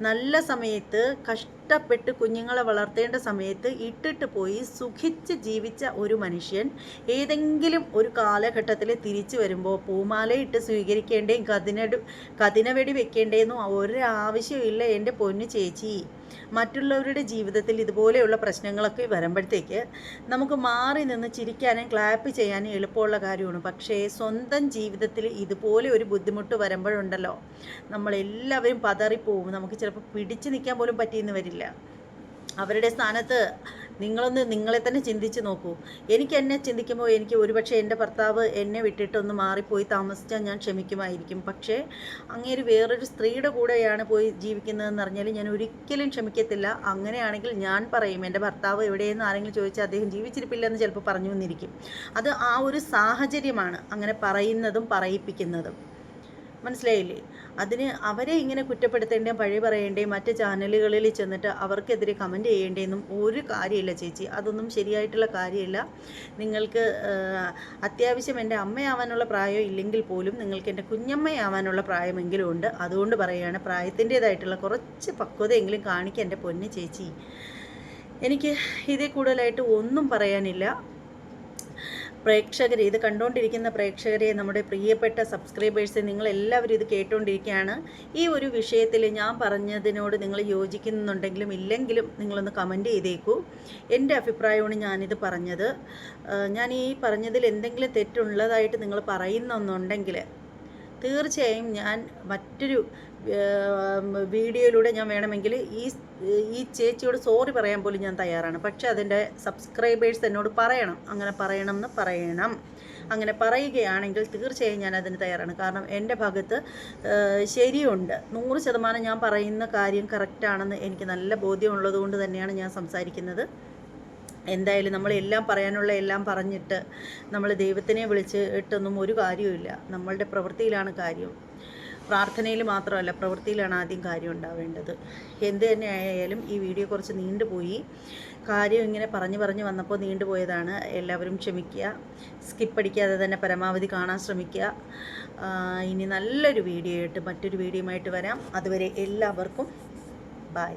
നല്ല സമയത്ത് കഷ്ടപ്പെട്ട് കുഞ്ഞുങ്ങളെ വളർത്തേണ്ട സമയത്ത് ഇട്ടിട്ട് പോയി സുഖിച്ച് ജീവിച്ച ഒരു മനുഷ്യൻ ഏതെങ്കിലും ഒരു കാലഘട്ടത്തിൽ തിരിച്ചു വരുമ്പോൾ പൂമാലയിട്ട് സ്വീകരിക്കേണ്ടേയും കതിനവെടി വെക്കേണ്ടേന്നും ഒരാവശ്യമില്ല എൻ്റെ പൊന്നു ചേച്ചി. മറ്റുള്ളവരുടെ ജീവിതത്തിൽ ഇതുപോലെയുള്ള പ്രശ്നങ്ങളൊക്കെ വരുമ്പോഴത്തേക്ക് നമുക്ക് മാറി നിന്ന് ചിരിക്കാനും ക്ലാപ്പ് ചെയ്യാനും എളുപ്പമുള്ള കാര്യമാണ്. പക്ഷേ സ്വന്തം ജീവിതത്തിൽ ഇതുപോലെ ഒരു ബുദ്ധിമുട്ട് വരുമ്പോഴുണ്ടല്ലോ, നമ്മളെല്ലാവരും പതറിപ്പോവും. നമുക്ക് ചിലപ്പോൾ പിടിച്ചു നിൽക്കാൻ പോലും പറ്റിയെന്ന് വരില്ല. അവരുടെ സ്ഥാനത്ത് നിങ്ങളെ തന്നെ ചിന്തിച്ച് നോക്കൂ. എന്നെ ചിന്തിക്കുമ്പോൾ എനിക്ക് ഒരുപക്ഷെ എൻ്റെ ഭർത്താവ് എന്നെ വിട്ടിട്ടൊന്ന് മാറിപ്പോയി താമസിച്ചാൽ ഞാൻ ക്ഷമിക്കുമായിരിക്കും. പക്ഷേ അങ്ങേര് വേറൊരു സ്ത്രീയുടെ കൂടെയാണ് പോയി ജീവിക്കുന്നതെന്ന് അറിഞ്ഞാൽ ഞാൻ ഒരിക്കലും ക്ഷമിക്കത്തില്ല. അങ്ങനെയാണെങ്കിൽ ഞാൻ പറയും, എൻ്റെ ഭർത്താവ് എവിടെയെന്ന് ആരെങ്കിലും ചോദിച്ചാൽ അദ്ദേഹം ജീവിച്ചിരിപ്പില്ലെന്ന് ചിലപ്പോൾ പറഞ്ഞു വന്നിരിക്കും. അത് ആ ഒരു സാഹചര്യമാണ് അങ്ങനെ പറയുന്നതും പറയിപ്പിക്കുന്നതും. മനസ്സിലായില്ലേ? അതിന് അവരെ ഇങ്ങനെ കുറ്റപ്പെടുത്തേണ്ടേയും പഴി പറയേണ്ടേയും മറ്റ് ചാനലുകളിൽ ചെന്നിട്ട് അവർക്കെതിരെ കമൻറ്റ് ചെയ്യേണ്ടതെന്നും ഒരു കാര്യമില്ല ചേച്ചി. അതൊന്നും ശരിയായിട്ടുള്ള കാര്യമില്ല. നിങ്ങൾക്ക് അത്യാവശ്യം എൻ്റെ അമ്മയാവാനുള്ള പ്രായം ഇല്ലെങ്കിൽ പോലും നിങ്ങൾക്ക് എൻ്റെ കുഞ്ഞമ്മയാവാനുള്ള പ്രായമെങ്കിലും ഉണ്ട്. അതുകൊണ്ട് പറയുകയാണ്, പ്രായത്തിൻ്റേതായിട്ടുള്ള കുറച്ച് പക്വതയെങ്കിലും കാണിക്കുക എൻ്റെ പൊന്നു ചേച്ചി. എനിക്ക് ഇതിൽ കൂടുതലായിട്ട് ഒന്നും പറയാനില്ല. പ്രേക്ഷകരെ, ഇത് കണ്ടുകൊണ്ടിരിക്കുന്ന പ്രേക്ഷകരെ, നമ്മുടെ പ്രിയപ്പെട്ട സബ്സ്ക്രൈബേഴ്സ്, നിങ്ങളെല്ലാവരും ഇത് കേട്ടുകൊണ്ടിരിക്കുകയാണ്. ഈ ഒരു വിഷയത്തിൽ ഞാൻ പറഞ്ഞതിനോട് നിങ്ങൾ യോജിക്കുന്നുണ്ടെങ്കിലും ഇല്ലെങ്കിലും നിങ്ങളൊന്ന് കമൻറ്റ് ചെയ്തേക്കൂ. എൻ്റെ അഭിപ്രായമാണ് ഞാനിത് പറഞ്ഞത്. ഞാൻ ഈ പറഞ്ഞതിൽ എന്തെങ്കിലും തെറ്റുള്ളതായിട്ട് നിങ്ങൾ പറയുന്നുണ്ടെങ്കിൽ തീർച്ചയായും ഞാൻ മറ്റൊരു വീഡിയോയിലൂടെ ഞാൻ വേണമെങ്കിൽ ഈ ചേച്ചിയോട് സോറി പറയാൻ പോലും ഞാൻ തയ്യാറാണ്. പക്ഷേ അതിൻ്റെ സബ്സ്ക്രൈബേഴ്സ് എന്നോട് പറയണം, അങ്ങനെ പറയണം. അങ്ങനെ പറയുകയാണെങ്കിൽ തീർച്ചയായും ഞാൻ അതിന് തയ്യാറാണ്. കാരണം എൻ്റെ ഭാഗത്ത് ശരിയുണ്ട്. 100% ഞാൻ പറയുന്ന കാര്യം കറക്റ്റാണെന്ന് എനിക്ക് നല്ല ബോധ്യമുള്ളത് കൊണ്ട് തന്നെയാണ് ഞാൻ സംസാരിക്കുന്നത്. എന്തായാലും നമ്മളെല്ലാം പറയാനുള്ള എല്ലാം പറഞ്ഞിട്ട് നമ്മൾ ദൈവത്തിനെ വിളിച്ച് ഇട്ടൊന്നും ഒരു കാര്യവുമില്ല. നമ്മളുടെ പ്രവൃത്തിയിലാണ് കാര്യം. പ്രാർത്ഥനയിൽ മാത്രമല്ല, പ്രവൃത്തിയിലാണ് ആദ്യം കാര്യം ഉണ്ടാവേണ്ടത്. എന്ത് തന്നെ ആയാലും ഈ വീഡിയോ കുറച്ച് നീണ്ടുപോയി. കാര്യം ഇങ്ങനെ പറഞ്ഞു വന്നപ്പോൾ നീണ്ടുപോയതാണ്. എല്ലാവരും ക്ഷമിക്കുക. സ്കിപ്പ് അടിക്കാതെ തന്നെ പരമാവധി കാണാൻ ശ്രമിക്കുക. ഇനി നല്ലൊരു വീഡിയോ ആയിട്ട് മറ്റൊരു വീഡിയോയുമായിട്ട് വരാം. അതുവരെ എല്ലാവർക്കും ബൈ.